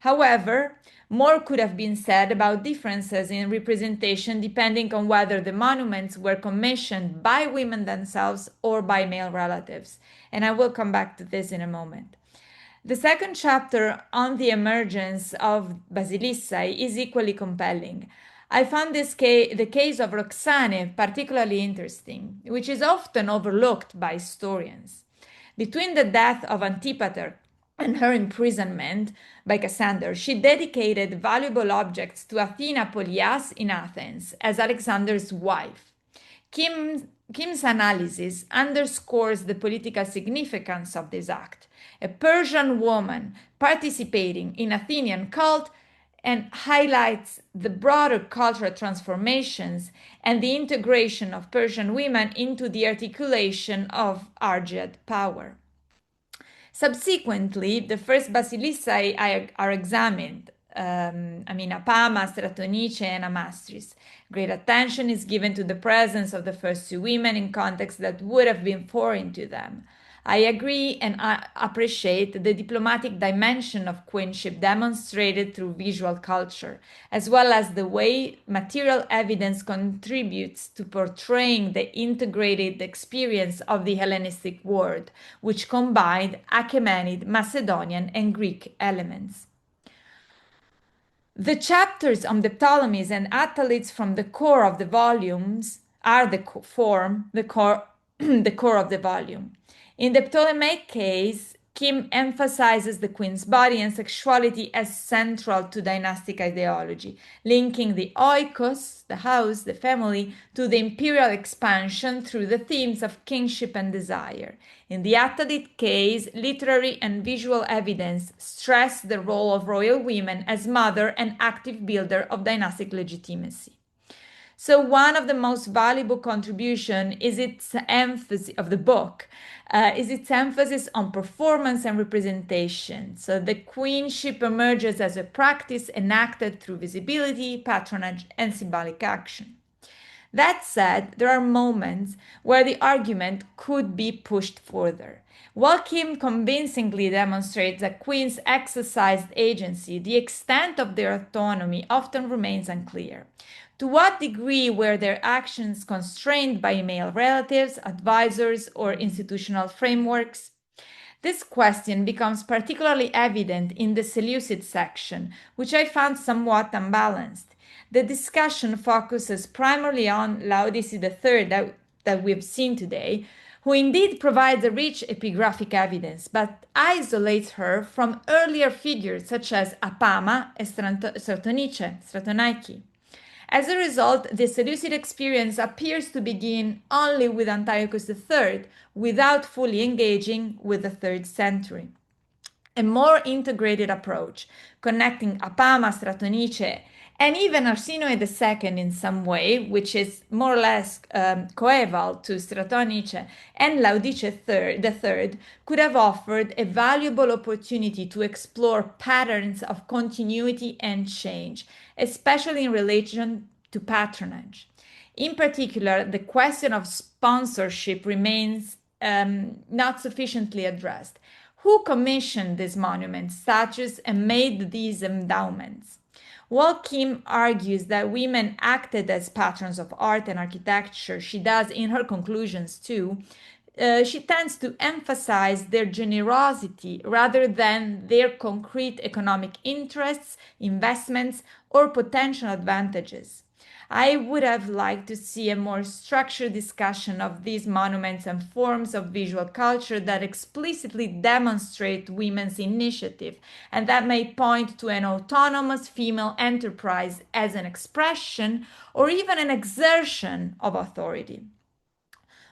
However, more could have been said about differences in representation depending on whether the monuments were commissioned by women themselves or by male relatives, and I will come back to this in a moment. The second chapter on the emergence of basiliccae is equally compelling. I found the case of Roxane particularly interesting, which is often overlooked by historians. Between the death of Antipater and her imprisonment by Cassander, she dedicated valuable objects to Athena Polias in Athens as Alexander's wife. Kim's analysis underscores the political significance of this act. A Persian woman participating in Athenian cult and highlights the broader cultural transformations and the integration of Persian women into the articulation of Argead power. Subsequently, the first basiliccae are examined, Apama, Stratonice, and Amastris. Great attention is given to the presence of the first two women in contexts that would have been foreign to them. I agree and I appreciate the diplomatic dimension of queenship demonstrated through visual culture, as well as the way material evidence contributes to portraying the integrated experience of the Hellenistic world, which combined Achaemenid, Macedonian, and Greek elements. The chapters on the Ptolemies and Attalids from the core of the volumes are the core of the volume. In the Ptolemaic case, Kim emphasizes the queen's body and sexuality as central to dynastic ideology, linking the oikos, the house, the family, to the imperial expansion through the themes of kingship and desire. In the Attalid case, literary and visual evidence stress the role of royal women as mother and active builder of dynastic legitimacy. So one of the most valuable contribution is its emphasis of the book, is its emphasis on performance and representation. So the queenship emerges as a practice enacted through visibility, patronage, and symbolic action. That said, there are moments where the argument could be pushed further. While Kim convincingly demonstrates that queens exercised agency, the extent of their autonomy often remains unclear. To what degree were their actions constrained by male relatives, advisors, or institutional frameworks? This question becomes particularly evident in the Seleucid section, which I found somewhat unbalanced. The discussion focuses primarily on Laodice III that we've seen today, who indeed provides a rich epigraphic evidence, but isolates her from earlier figures such as Apama and Stratonice. As a result, the Seleucid experience appears to begin only with Antiochus III, without fully engaging with the 3rd century. A more integrated approach, connecting Apama, Stratonice, and even Arsinoe II in some way, which is more or less coeval to Stratonice and Laodice III, could have offered a valuable opportunity to explore patterns of continuity and change, especially in relation to patronage. In particular, the question of sponsorship remains not sufficiently addressed. Who commissioned these monuments, statues, and made these endowments? While Kim argues that women acted as patrons of art and architecture, she does in her conclusions too, she tends to emphasize their generosity rather than their concrete economic interests, investments, or potential advantages. I would have liked to see a more structured discussion of these monuments and forms of visual culture that explicitly demonstrate women's initiative and that may point to an autonomous female enterprise as an expression or even an exertion of authority.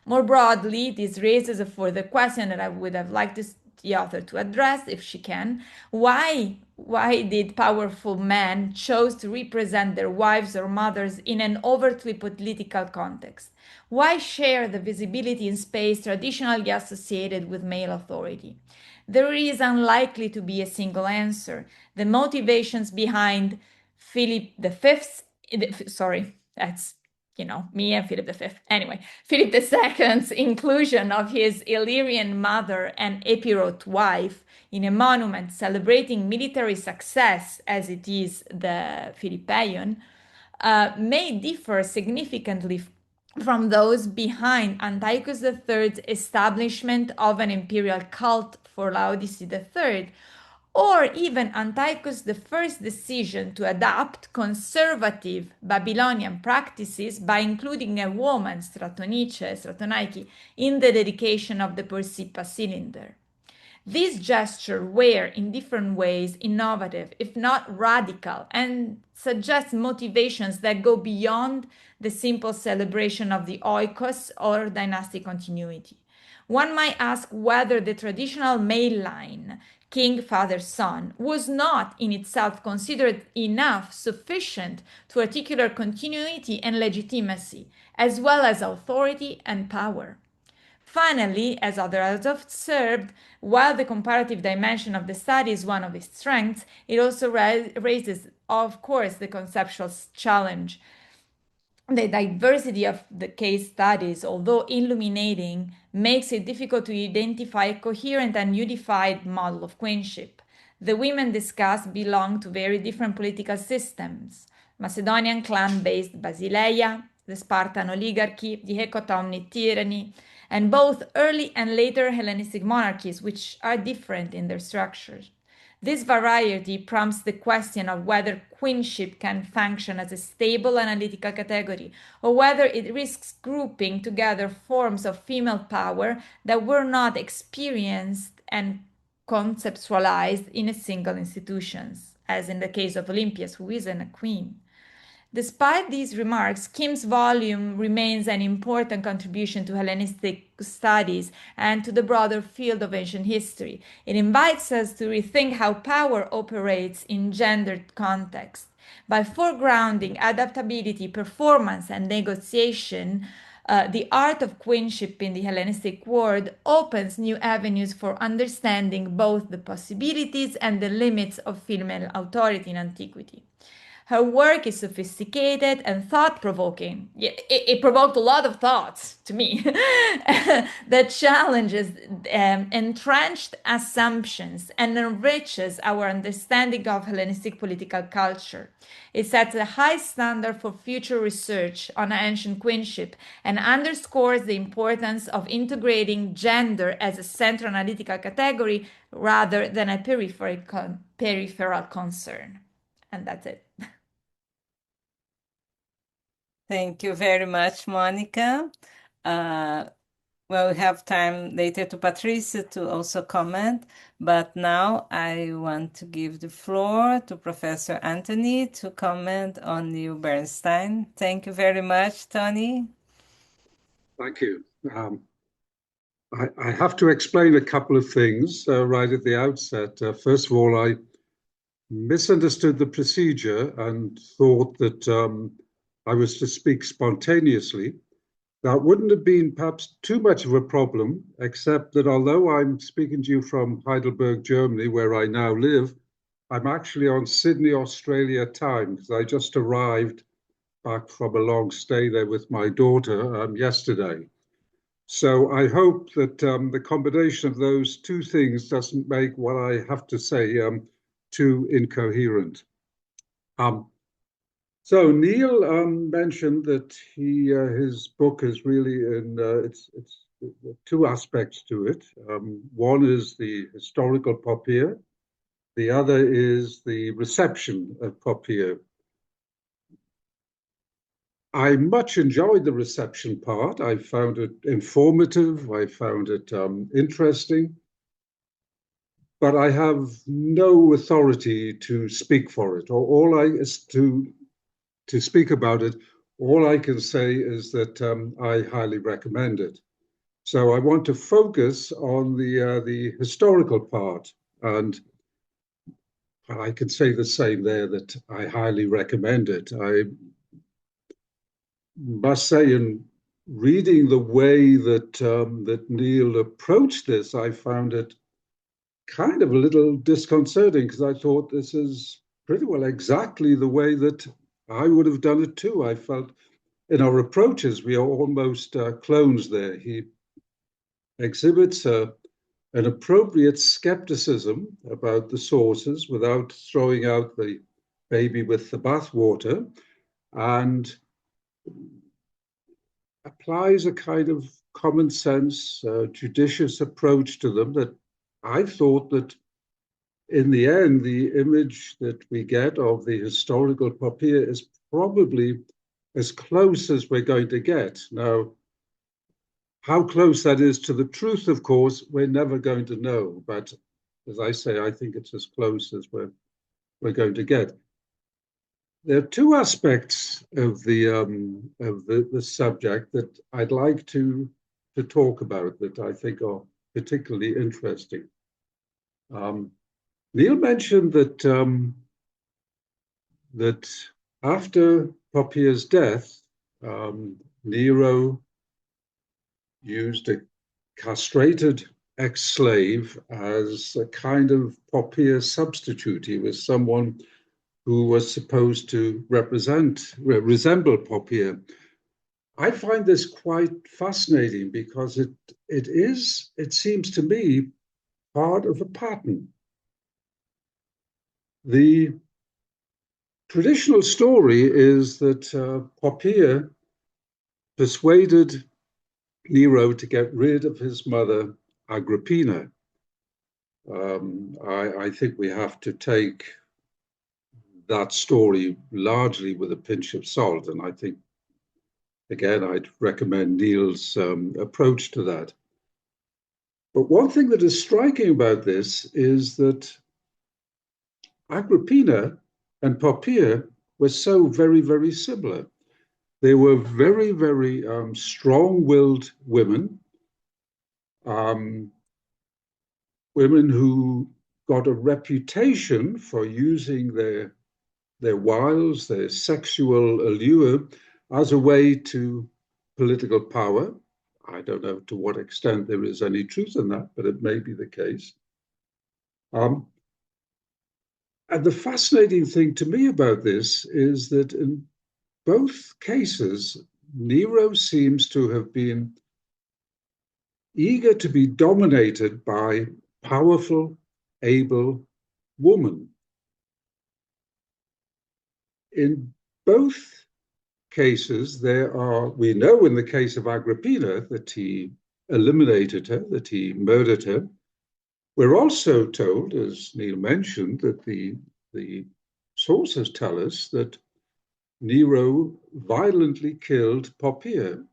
More broadly, this raises a further question that I would have liked the author to address, if she can, why did powerful men choose to represent their wives or mothers in an overtly political context? Why share the visibility in space traditionally associated with male authority? There is unlikely to be a single answer. The motivations behind Philip V's, sorry, that's, me and Philip V. Anyway, Philip II's inclusion of his Illyrian mother and Epirot wife in a monument celebrating military success, as it is the Philippeion, may differ significantly from those behind Antiochus III's establishment of an imperial cult for Laodice III, or even Antiochus I's decision to adopt conservative Babylonian practices by including a woman, Stratonice, in the dedication of the Persippa cylinder. These gestures were, in different ways, innovative, if not radical, and suggest motivations that go beyond the simple celebration of the oikos or dynastic continuity. One might ask whether the traditional male line, king, father, son, was not in itself considered enough sufficient to articulate continuity and legitimacy, as well as authority and power. Finally, as others have observed, while the comparative dimension of the study is one of its strengths, it also raises, of course, the conceptual challenge. The diversity of the case studies, although illuminating, makes it difficult to identify a coherent and unified model of queenship. The women discussed belong to very different political systems: Macedonian clan-based Basileia, the Spartan oligarchy, the Hecatomnid tyranny, and both early and later Hellenistic monarchies, which are different in their structures. This variety prompts the question of whether queenship can function as a stable analytical category, or whether it risks grouping together forms of female power that were not experienced and conceptualized in a single institution, as in the case of Olympias, who isn't a queen. Despite these remarks, Kim's volume remains an important contribution to Hellenistic studies and to the broader field of ancient history. It invites us to rethink how power operates in gendered context. By foregrounding adaptability, performance, and negotiation, the art of queenship in the Hellenistic world opens new avenues for understanding both the possibilities and the limits of female authority in antiquity. Her work is sophisticated and thought-provoking. It provoked a lot of thoughts to me that challenges entrenched assumptions and enriches our understanding of Hellenistic political culture. It sets a high standard for future research on ancient queenship and underscores the importance of integrating gender as a central analytical category rather than a peripheral concern. And that's it. Thank you very much, Monica. Well, we have time later to Patricia to also comment, but now I want to give the floor to Professor Anthony to comment on Neil Bernstein. Thank you very much, Tony. Thank you. I have to explain a couple of things right at the outset. First of all, I misunderstood the procedure and thought that I was to speak spontaneously. That wouldn't have been perhaps too much of a problem, except that although I'm speaking to you from Heidelberg, Germany, where I now live, I'm actually on Sydney, Australia time, because I just arrived back from a long stay there with my daughter yesterday. So I hope that the combination of those two things doesn't make what I have to say too incoherent. So Neil mentioned that his book is really it's two aspects to it. One is the historical Poppaea, the other is the reception of Poppaea. I much enjoyed the reception part. I found it informative. I found it interesting. But I have no authority to speak for it, or all I is to speak about it. All I can say is that I highly recommend it. So I want to focus on the historical part, and I can say the same there, that I highly recommend it. I must say, in reading the way that that Neil approached this, I found it kind of a little disconcerting, because I thought this is pretty well exactly the way that I would have done it too. I felt in our approaches we are almost clones there. He exhibits an appropriate skepticism about the sources without throwing out the baby with the bathwater, and applies a kind of common sense, judicious approach to them that I thought that in the end, the image that we get of the historical Poppaea is probably as close as we're going to get. Now, how close that is to the truth, of course, we're never going to know. But as I say, I think it's as close as we're going to get. There are two aspects of the subject that I'd like to talk about that I think are particularly interesting. Neil mentioned that that after Poppaea's death, Nero used a castrated ex-slave as a kind of Poppaea substitute. He was someone who was supposed to resemble Poppaea. I find this quite fascinating because it seems to me, part of a pattern. The traditional story is that Poppaea persuaded Nero to get rid of his mother, Agrippina. I think we have to take that story largely with a pinch of salt, and I think, again, I'd recommend Neil's approach to that. But one thing that is striking about this is that Agrippina and Poppaea were so very, very similar. They were very, very strong-willed women, women who got a reputation for using their wiles, their sexual allure, as a way to political power. I don't know to what extent there is any truth in that, but it may be the case. And the fascinating thing to me about this is that in both cases, Nero seems to have been eager to be dominated by powerful, able women. In both cases, we know in the case of Agrippina that he eliminated her, that he murdered her. We're also told, as Neil mentioned, that the sources tell us that Nero violently killed Poppaea.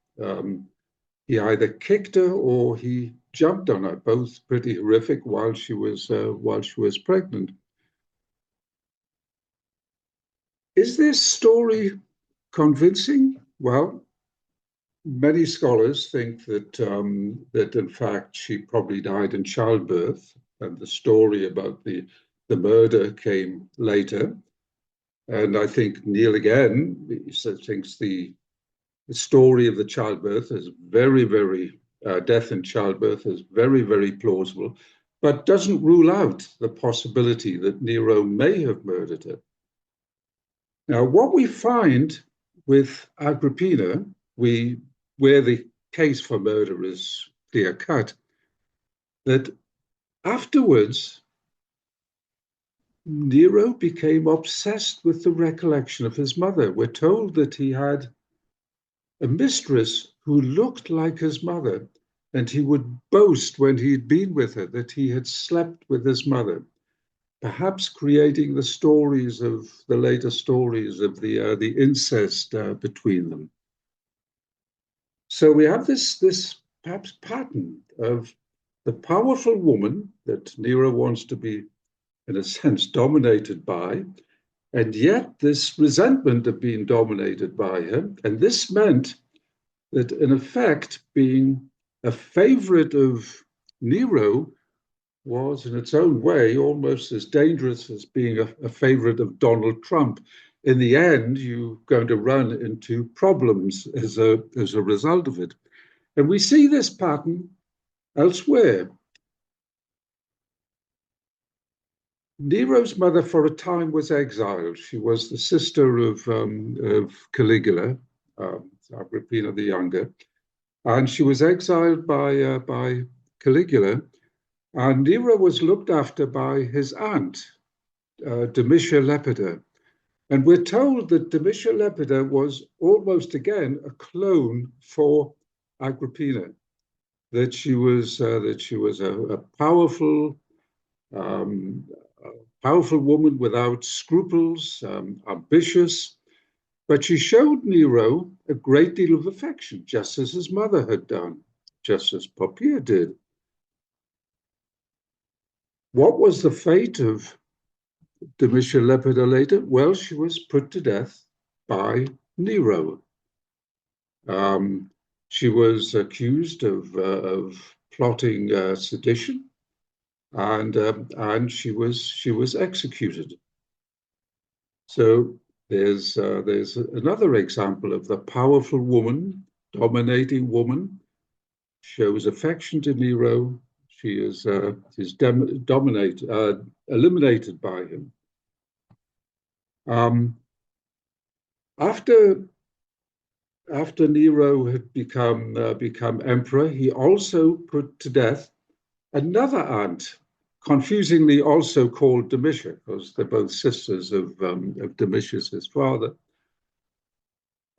He either kicked her or he jumped on her, both pretty horrific while she was pregnant. Is this story convincing? Well, many scholars think that in fact she probably died in childbirth, and the story about the murder came later. And I think Neil again thinks the story of the childbirth is very, very death in childbirth is very, very plausible, but doesn't rule out the possibility that Nero may have murdered her. Now, what we find with Agrippina, where the case for murder is clear-cut, that afterwards, Nero became obsessed with the recollection of his mother. We're told that he had a mistress who looked like his mother, and he would boast when he'd been with her that he had slept with his mother, perhaps creating the later stories of the incest between them. So we have this perhaps pattern of the powerful woman that Nero wants to be, in a sense, dominated by, and yet this resentment of being dominated by her. And this meant that, in effect, being a favorite of Nero was, in its own way, almost as dangerous as being a favorite of Donald Trump. In the end, you're going to run into problems as a result of it. And we see this pattern elsewhere. Nero's mother, for a time, was exiled. She was the sister of Caligula, Agrippina the Younger, and she was exiled by Caligula. And Nero was looked after by his aunt, Domitia Lepida. And we're told that Domitia Lepida was almost again a clone for Agrippina, that she was a powerful woman without scruples, ambitious, but she showed Nero a great deal of affection, just as his mother had done, just as Poppaea did. What was the fate of Domitia Lepida later? Well, she was put to death by Nero. She was accused of plotting sedition, and she was executed. So there's another example of the powerful woman, dominating woman, shows affection to Nero. She is eliminated by him. After Nero had become emperor, he also put to death another aunt, confusingly also called Domitia, because they're both sisters of Domitius, his father.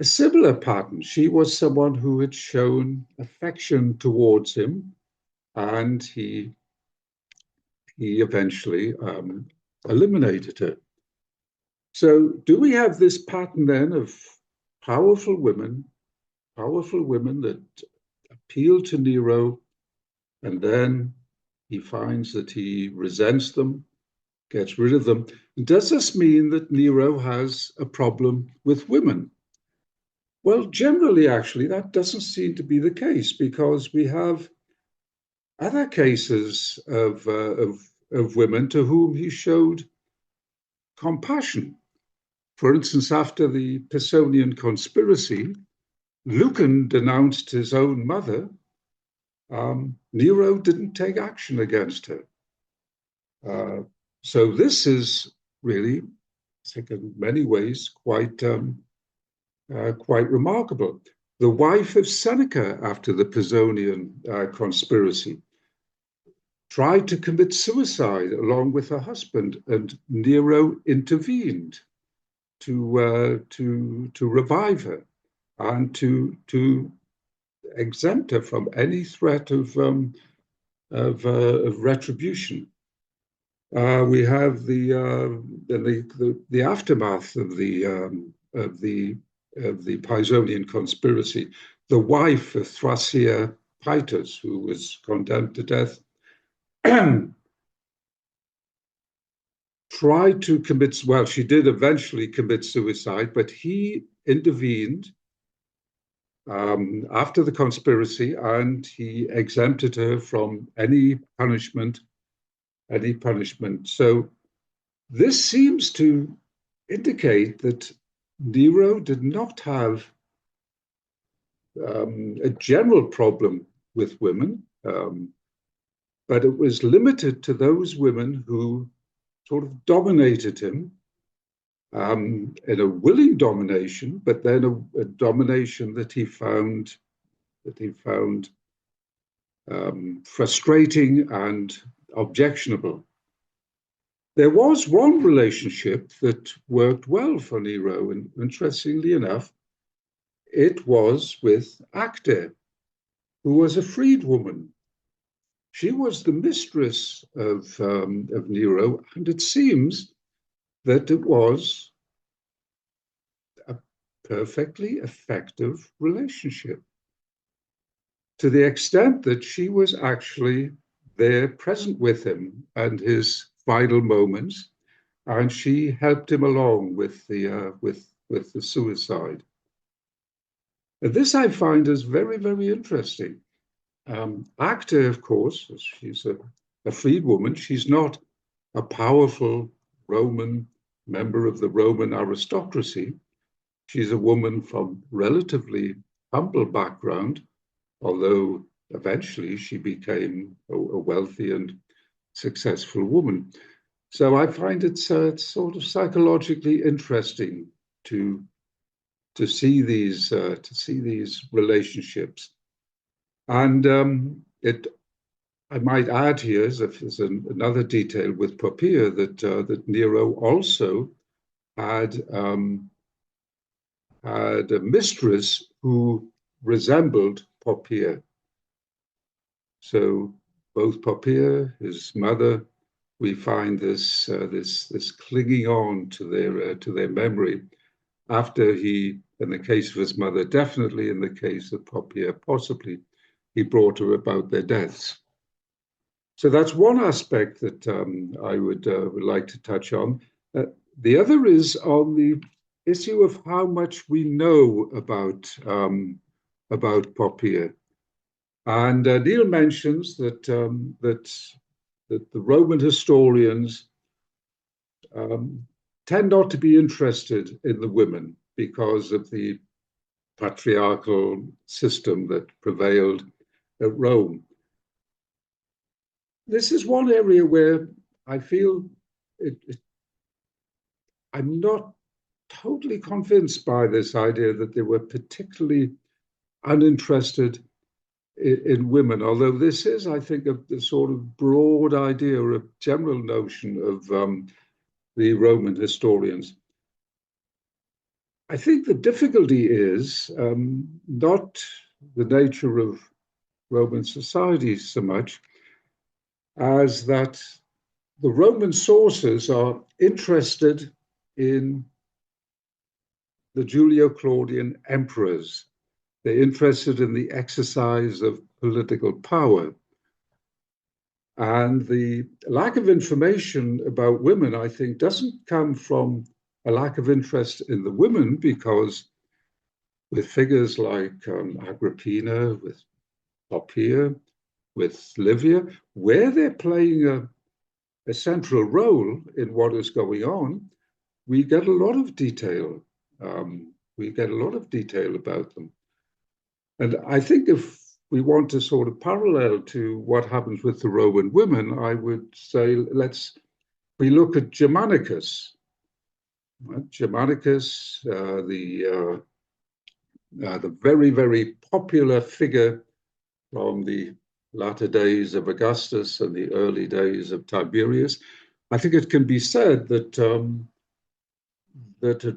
A similar pattern. She was someone who had shown affection towards him, and he eventually eliminated her. So do we have this pattern then of powerful women that appeal to Nero, and then he finds that he resents them, gets rid of them? And does this mean that Nero has a problem with women? Well, generally, actually, that doesn't seem to be the case, because we have other cases of women to whom he showed compassion. For instance, after the Pisonian conspiracy, Lucan denounced his own mother. Nero didn't take action against her. So this is really, I think, in many ways, quite remarkable. The wife of Seneca, after the Pisonian conspiracy, tried to commit suicide along with her husband, and Nero intervened to revive her and to exempt her from any threat of retribution. We have the aftermath of the Pisonian conspiracy. The wife of Thrasea Paetus, who was condemned to death, tried to commit, well, she did eventually commit suicide, but he intervened after the conspiracy, and he exempted her from any punishment. So this seems to indicate that Nero did not have a general problem with women, but it was limited to those women who sort of dominated him, in a willing domination, but then a domination that he found frustrating and objectionable. There was one relationship that worked well for Nero, and interestingly enough, it was with Acte, who was a freedwoman. She was the mistress of Nero, and it seems that it was a perfectly effective relationship, to the extent that she was actually there present with him and his final moments, and she helped him along with the suicide. And this I find is very, very interesting. actor, of course. She's a freed woman. She's not a powerful Roman member of the Roman aristocracy. She's a woman from relatively humble background, although eventually she became a wealthy and successful woman. So I find it sort of psychologically interesting to see these relationships, and I might add here as another detail with Poppaea that Nero also had a mistress who resembled Poppaea. So both Poppaea, his mother, we find this clinging on to their memory after he, in the case of his mother, definitely in the case of Poppaea, possibly, he brought her about their deaths. So that's one aspect that I would like to touch on. The other is on the issue of how much we know about Poppaea. And Neil mentions that the Roman historians tend not to be interested in the women because of the patriarchal system that prevailed at Rome. This is one area where I feel I'm not totally convinced by this idea that they were particularly uninterested in women, although this is, I think, a sort of broad idea, a general notion of the Roman historians. I think the difficulty is not the nature of Roman society so much as that the Roman sources are interested in the Julio-Claudian emperors. They're interested in the exercise of political power. And the lack of information about women, I think, doesn't come from a lack of interest in the women, because with figures like Agrippina, with Poppaea, with Livia, where they're playing a central role in what is going on, we get a lot of detail. We get a lot of detail about them. And I think if we want to sort of parallel to what happens with the Roman women, I would say we look at Germanicus. Germanicus, the very, very popular figure from the latter days of Augustus and the early days of Tiberius. I think it can be said that that at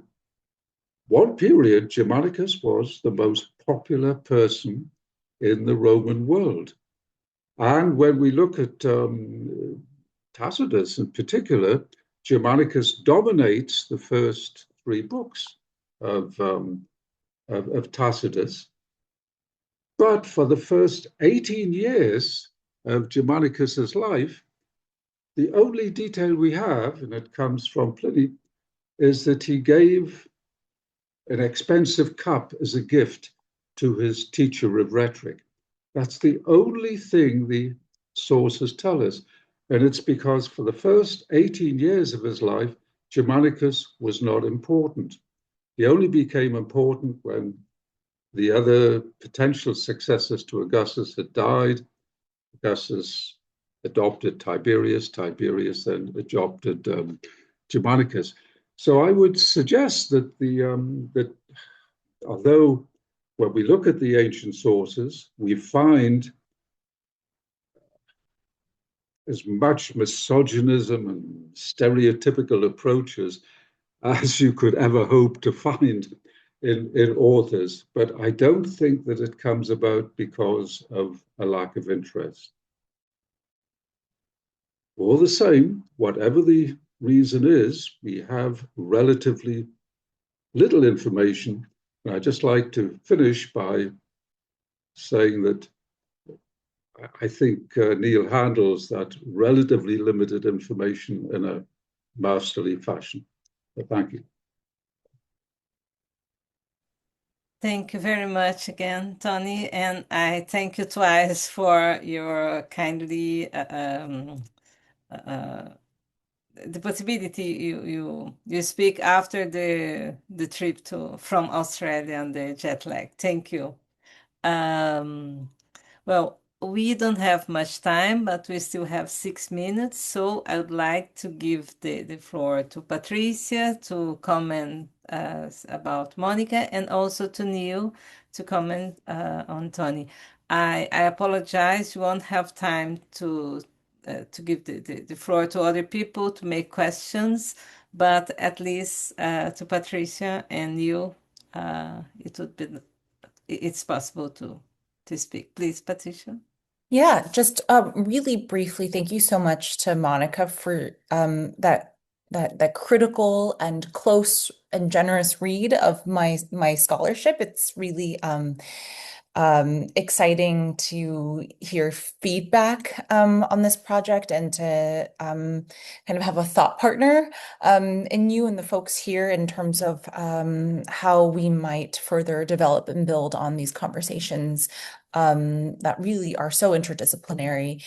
one period, Germanicus was the most popular person in the Roman world. And when we look at Tacitus in particular, Germanicus dominates the first three books of Tacitus. But for the first 18 years of Germanicus's life, the only detail we have, and it comes from Pliny, is that he gave an expensive cup as a gift to his teacher of rhetoric. That's the only thing the sources tell us. And it's because for the first 18 years of his life, Germanicus was not important. He only became important when the other potential successors to Augustus had died. Augustus adopted Tiberius. Tiberius then adopted Germanicus. So I would suggest that that although when we look at the ancient sources, we find as much misogynism and stereotypical approaches as you could ever hope to find in authors, but I don't think that it comes about because of a lack of interest. All the same, whatever the reason is, we have relatively little information. And I'd just like to finish by saying that I think Neil handles that relatively limited information in a masterly fashion. But thank you. Thank you very much again, Tony, and I thank you twice for your kindly the possibility you speak after the trip to from Australia and the jet lag. Thank you. Um, well, we don't have much time, but we still have 6 minutes, so I would like to give the floor to Patricia to comment about Monica and also to Neil to comment on Tony. I apologize, we won't have time to give the floor to other people to make questions, but at least to Patricia and you, it would be it's possible to speak. Please, Patricia. Yeah, just really briefly, thank you so much to Monica for that critical and close and generous read of my scholarship. It's really exciting to hear feedback on this project and to kind of have a thought partner in you and the folks here in terms of how we might further develop and build on these conversations that really are so interdisciplinary.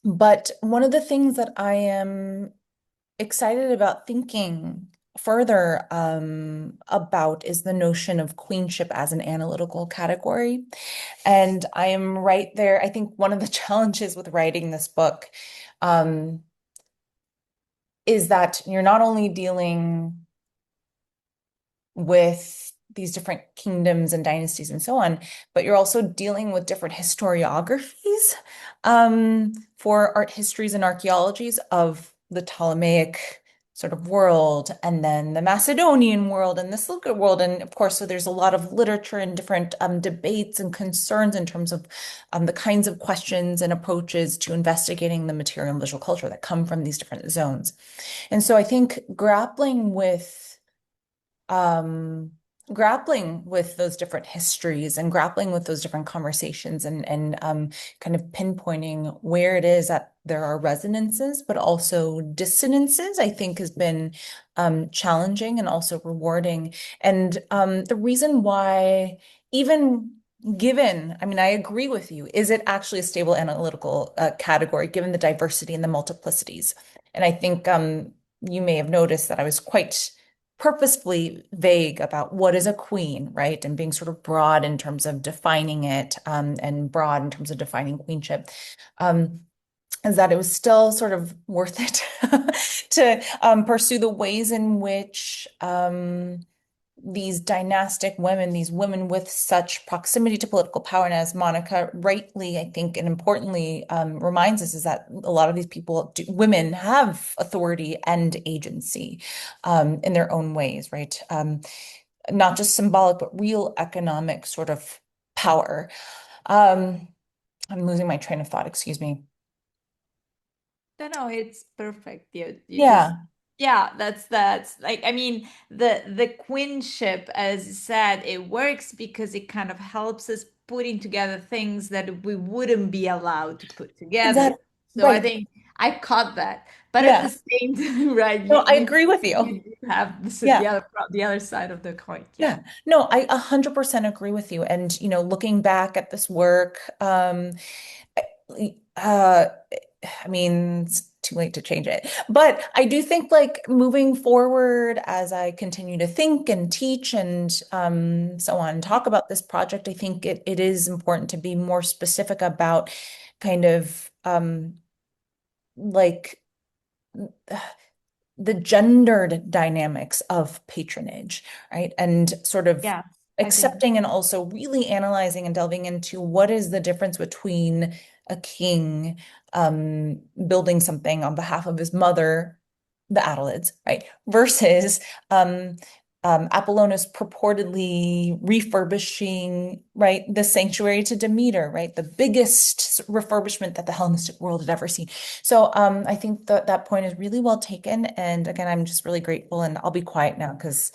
But one of the things that I am excited about thinking further about is the notion of queenship as an analytical category. And I am right there. I think one of the challenges with writing this book is that you're not only dealing with these different kingdoms and dynasties and so on, but you're also dealing with different historiographies for art histories and archaeologies of the Ptolemaic sort of world, and then the Macedonian world and the Seleucid world. And of course, so there's a lot of literature and different debates and concerns in terms of the kinds of questions and approaches to investigating the material and visual culture that come from these different zones. And so I think grappling with those different histories and grappling with those different conversations and kind of pinpointing where it is that there are resonances, but also dissonances, I think has been challenging and also rewarding. And the reason why, even given, I mean, I agree with you, is it actually a stable analytical category given the diversity and the multiplicities? And I think you may have noticed that I was quite purposefully vague about what is a queen, right? And being sort of broad in terms of defining it and broad in terms of defining queenship. Is that it was still sort of worth it to pursue the ways in which these dynastic women, these women with such proximity to political power, and as Monica rightly, I think, and importantly reminds us, is that a lot of these women have authority and agency in their own ways, right? Not just symbolic, but real economic sort of power. I'm losing my train of thought, excuse me. No, it's perfect. Yeah. Yeah, that's like, I mean, the queenship, as you said, it works because it kind of helps us putting together things that we wouldn't be allowed to put together. Exactly. So I Right. think I caught that. But Yeah. at the same time, right, No, I agree with you. you have Yeah. the other side of the coin. Yeah. No, I 100% agree with you. And, looking back at this work, I mean, it's too late to change it. But I do think, like, moving forward as I continue to think and teach and so on, talk about this project, I think it is important to be more specific about kind of like the gendered dynamics of patronage, right? And sort of Yeah, accepting and also really analyzing and delving into what is the difference between a king building something on behalf of his mother, the Attalids, right, versus Apollonius purportedly refurbishing, right, the sanctuary to Demeter, right, the biggest refurbishment that the Hellenistic world had ever seen. So I think that point is really well taken. And again, I'm just really grateful, and I'll be quiet now because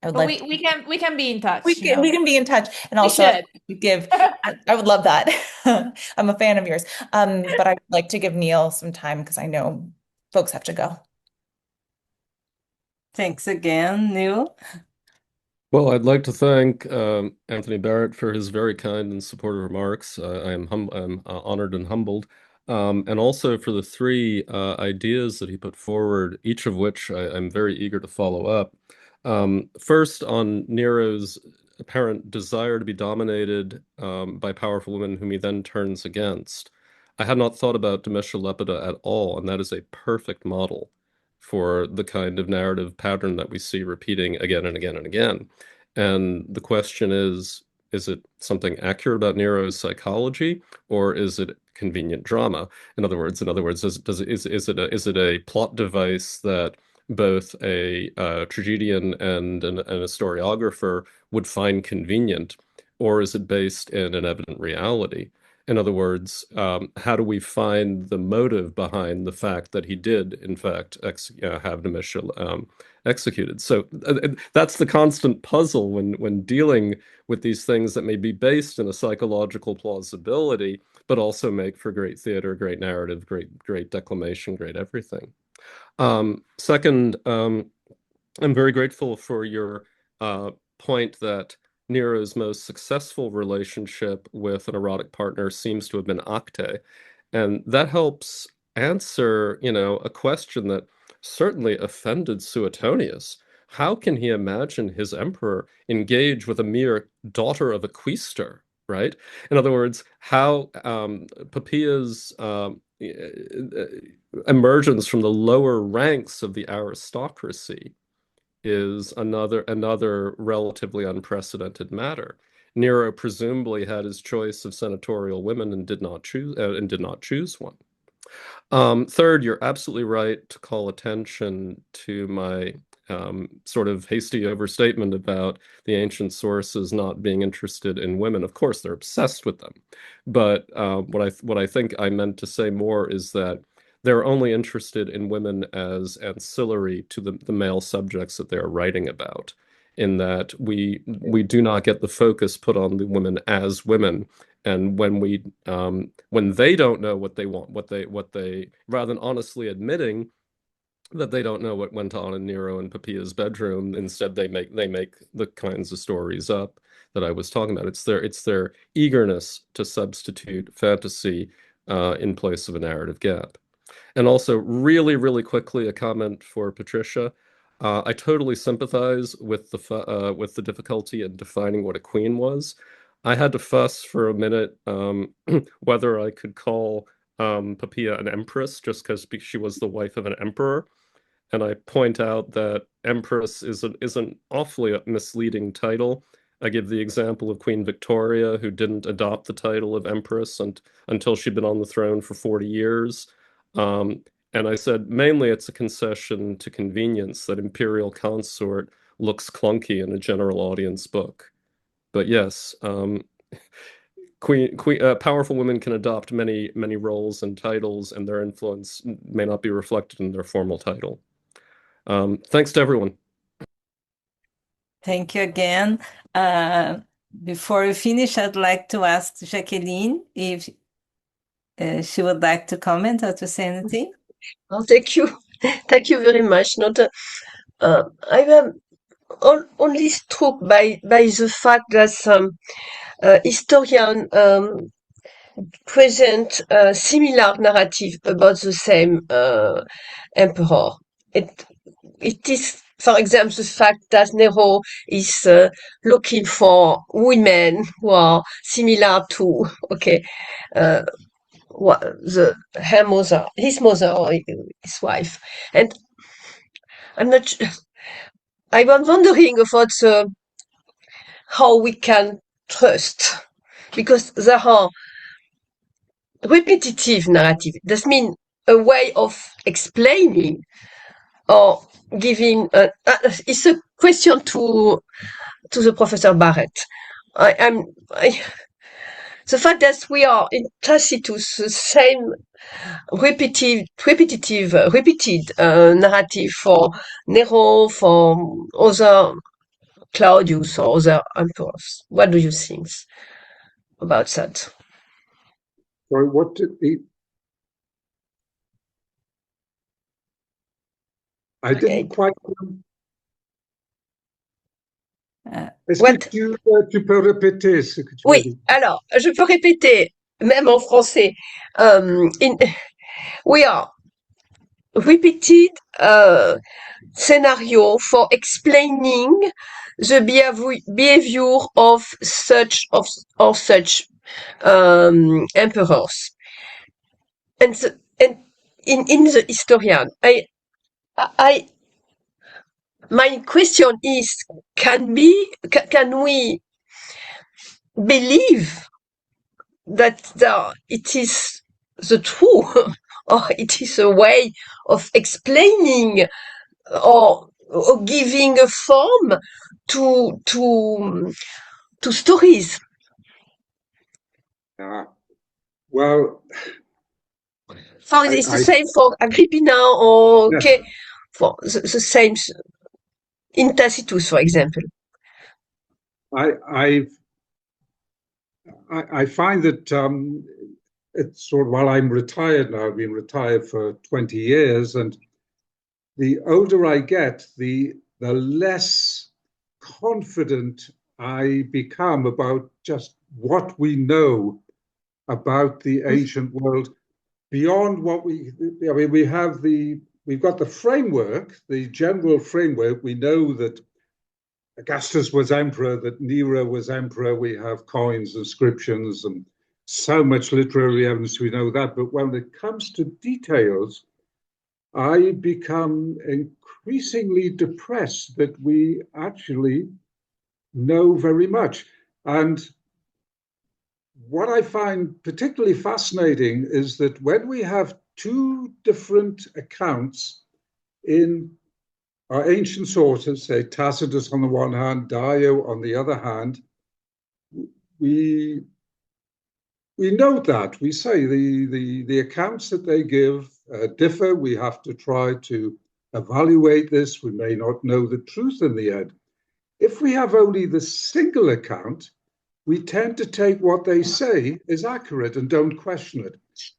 I would but like we can be in touch. we can be in touch, and We also should. give. I would love that. I'm a fan of yours, but I'd like to give Neil some time because I know folks have to go. Thanks again, Neil. Well, I'd like to thank Anthony Barrett for his very kind and supportive remarks. I'm honored and humbled, and also for the three ideas that he put forward, each of which I'm very eager to follow up. First, on Nero's apparent desire to be dominated by powerful women whom he then turns against. I had not thought about Domitia Lepida at all, and that is a perfect model for the kind of narrative pattern that we see repeating again and again and again. And the question is it something accurate about Nero's psychology, or is it convenient drama? In other words, is it a plot device that both a tragedian and an historiographer would find convenient, or is it based in an evident reality? In other words, how do we find the motive behind the fact that he did, in fact, have Domitia executed? So that's the constant puzzle when dealing with these things that may be based in a psychological plausibility, but also make for great theater, great narrative, great declamation, great everything. Second, I'm very grateful for your point that Nero's most successful relationship with an erotic partner seems to have been Acte. And that helps answer, a question that certainly offended Suetonius. How can he imagine his emperor engage with a mere daughter of a quaestor, right? In other words, how Poppaea's emergence from the lower ranks of the aristocracy is another relatively unprecedented matter. Nero presumably had his choice of senatorial women and did not choose one. Third, you're absolutely right to call attention to my sort of hasty overstatement about the ancient sources not being interested in women. Of course, they're obsessed with them, but what I think I meant to say more is that they're only interested in women as ancillary to the male subjects that they're writing about, in that we do not get the focus put on the women as women. And when they don't know what they want, what they rather than honestly admitting that they don't know what went on in Nero and Poppaea's bedroom, instead they make the kinds of stories up that I was talking about. It's their eagerness to substitute fantasy in place of a narrative gap. And also, really, really quickly, a comment for Patricia. I totally sympathize with the difficulty in defining what a queen was. I had to fuss for a minute whether I could call Poppaea an empress just because she was the wife of an emperor. And I point out that empress is an awfully misleading title. I give the example of Queen Victoria, who didn't adopt the title of empress until she'd been on the throne for 40 years. And I said, mainly it's a concession to convenience that imperial consort looks clunky in a general audience book. But yes, powerful women can adopt many roles and titles, and their influence may not be reflected in their formal title. Thanks to everyone. Thank you again. Before we finish, I'd like to ask Jacqueline if she would like to comment or to say anything. Oh, thank you. Thank you very much. I am only struck by the fact that some historians present a similar narrative about the same emperor. It is, for example, the fact that Nero is looking for women who are similar to, his mother or his wife. And I'm not, I was wondering about how we can trust, because there are repetitive narrative. That means a way of explaining or giving. It's a question to the Professor Barrett. The fact that we are in Tacitus the same repeated narrative for Nero, for other Claudius or other emperors. What do you think about that? Sorry, what did I didn't quite. Est-ce What? que tu peux répéter ce que tu as Oui, dit? alors, je peux répéter, même en français. We are repeated scenario for explaining the behavior of such emperors. And in the historian, my question is, can we believe that it is the truth, or it is a way of explaining or giving a form to stories? Well, So it's the I same for Agrippina, or yes, okay, for the same in Tacitus, for example. I find that it's sort of, while I'm retired now, I've been retired for 20 years, and the older I get, the less confident I become about just what we know about the ancient world beyond what I mean, we've got the framework, the general framework. We know that Augustus was emperor, that Nero was emperor. We have coins, inscriptions, and so much literary evidence, we know that. But when it comes to details, I become increasingly depressed that we actually know very much. And what I find particularly fascinating is that when we have two different accounts in our ancient sources, say Tacitus on the one hand, Dio on the other hand, we note that. We say the accounts that they give differ. We have to try to evaluate this. We may not know the truth in the end. If we have only the single account, we tend to take what they say is accurate and don't question it.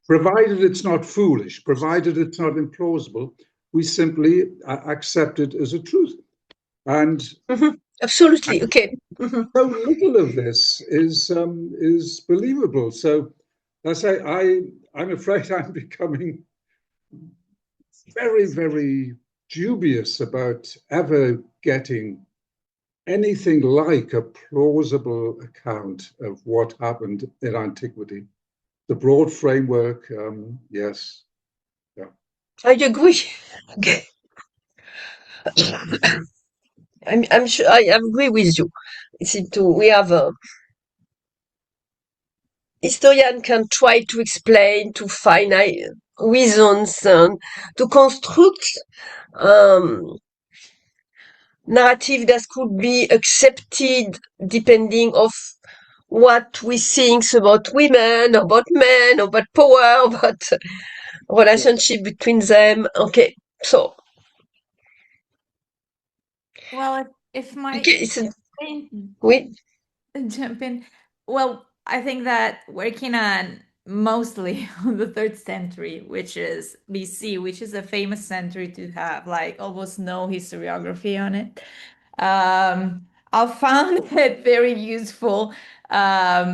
Provided it's not foolish, provided it's not implausible, we simply accept it as a truth. And Absolutely, okay. so little of this is believable. So I say I'm afraid I'm becoming very, very dubious about ever getting anything like a plausible account of what happened in antiquity. The broad framework, yes. Yeah. I agree. Okay. I'm sure I agree with you. We have a historian can try to explain, to find reasons, and to construct narrative that could be accepted depending of what we think about women, about men, about power, about relationship between them. Okay, so Well, if my okay, we jump in. Well, I think that working on mostly on the 3rd century, which is BC, which is a famous century to have like almost no historiography on it. I found it very useful. I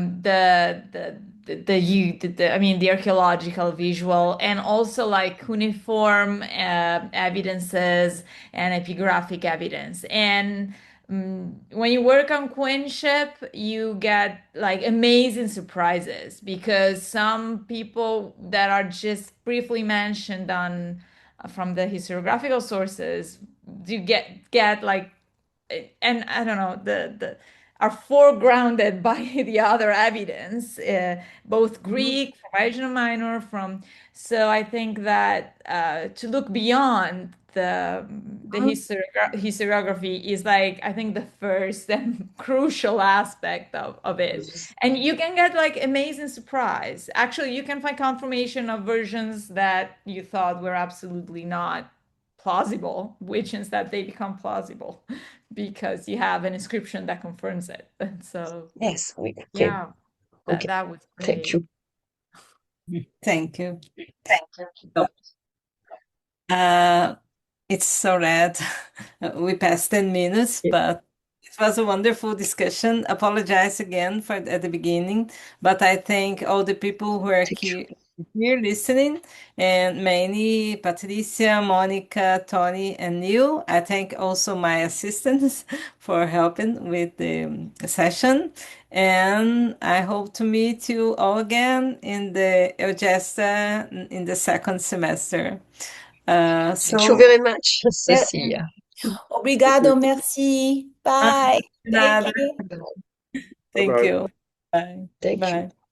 mean, the archaeological visual, and also like cuneiform evidences and epigraphic evidence. And when you work on queenship, you get like amazing surprises, because some people that are just briefly mentioned on from the historiographical sources do get like, and I don't know, the are foregrounded by the other evidence, both Greek, from Asia Minor, from. So I think that to look beyond the historiography is like, I think, the first and crucial aspect of it. And you can get like amazing surprise. Actually, you can find confirmation of versions that you thought were absolutely not plausible, which instead they become plausible because you have an inscription that confirms it. And so yes, okay. yeah, Okay. that was Thank great. you. Thank you. It's so rad. We passed 10 minutes, but It was a wonderful discussion. Apologize again for at the beginning, but I thank all the people who are here listening, and Manny, Patricia, Monica, Tony, and Neil. I thank also my assistants for helping with the session, and I hope to meet you all again in the EuGeSTA in the second semester. Thank you very much, Yeah. Cecília. Obrigado, merci. Bye. Nada. Thank you. Thank Bye-bye. you. Bye. Thank you. Bye.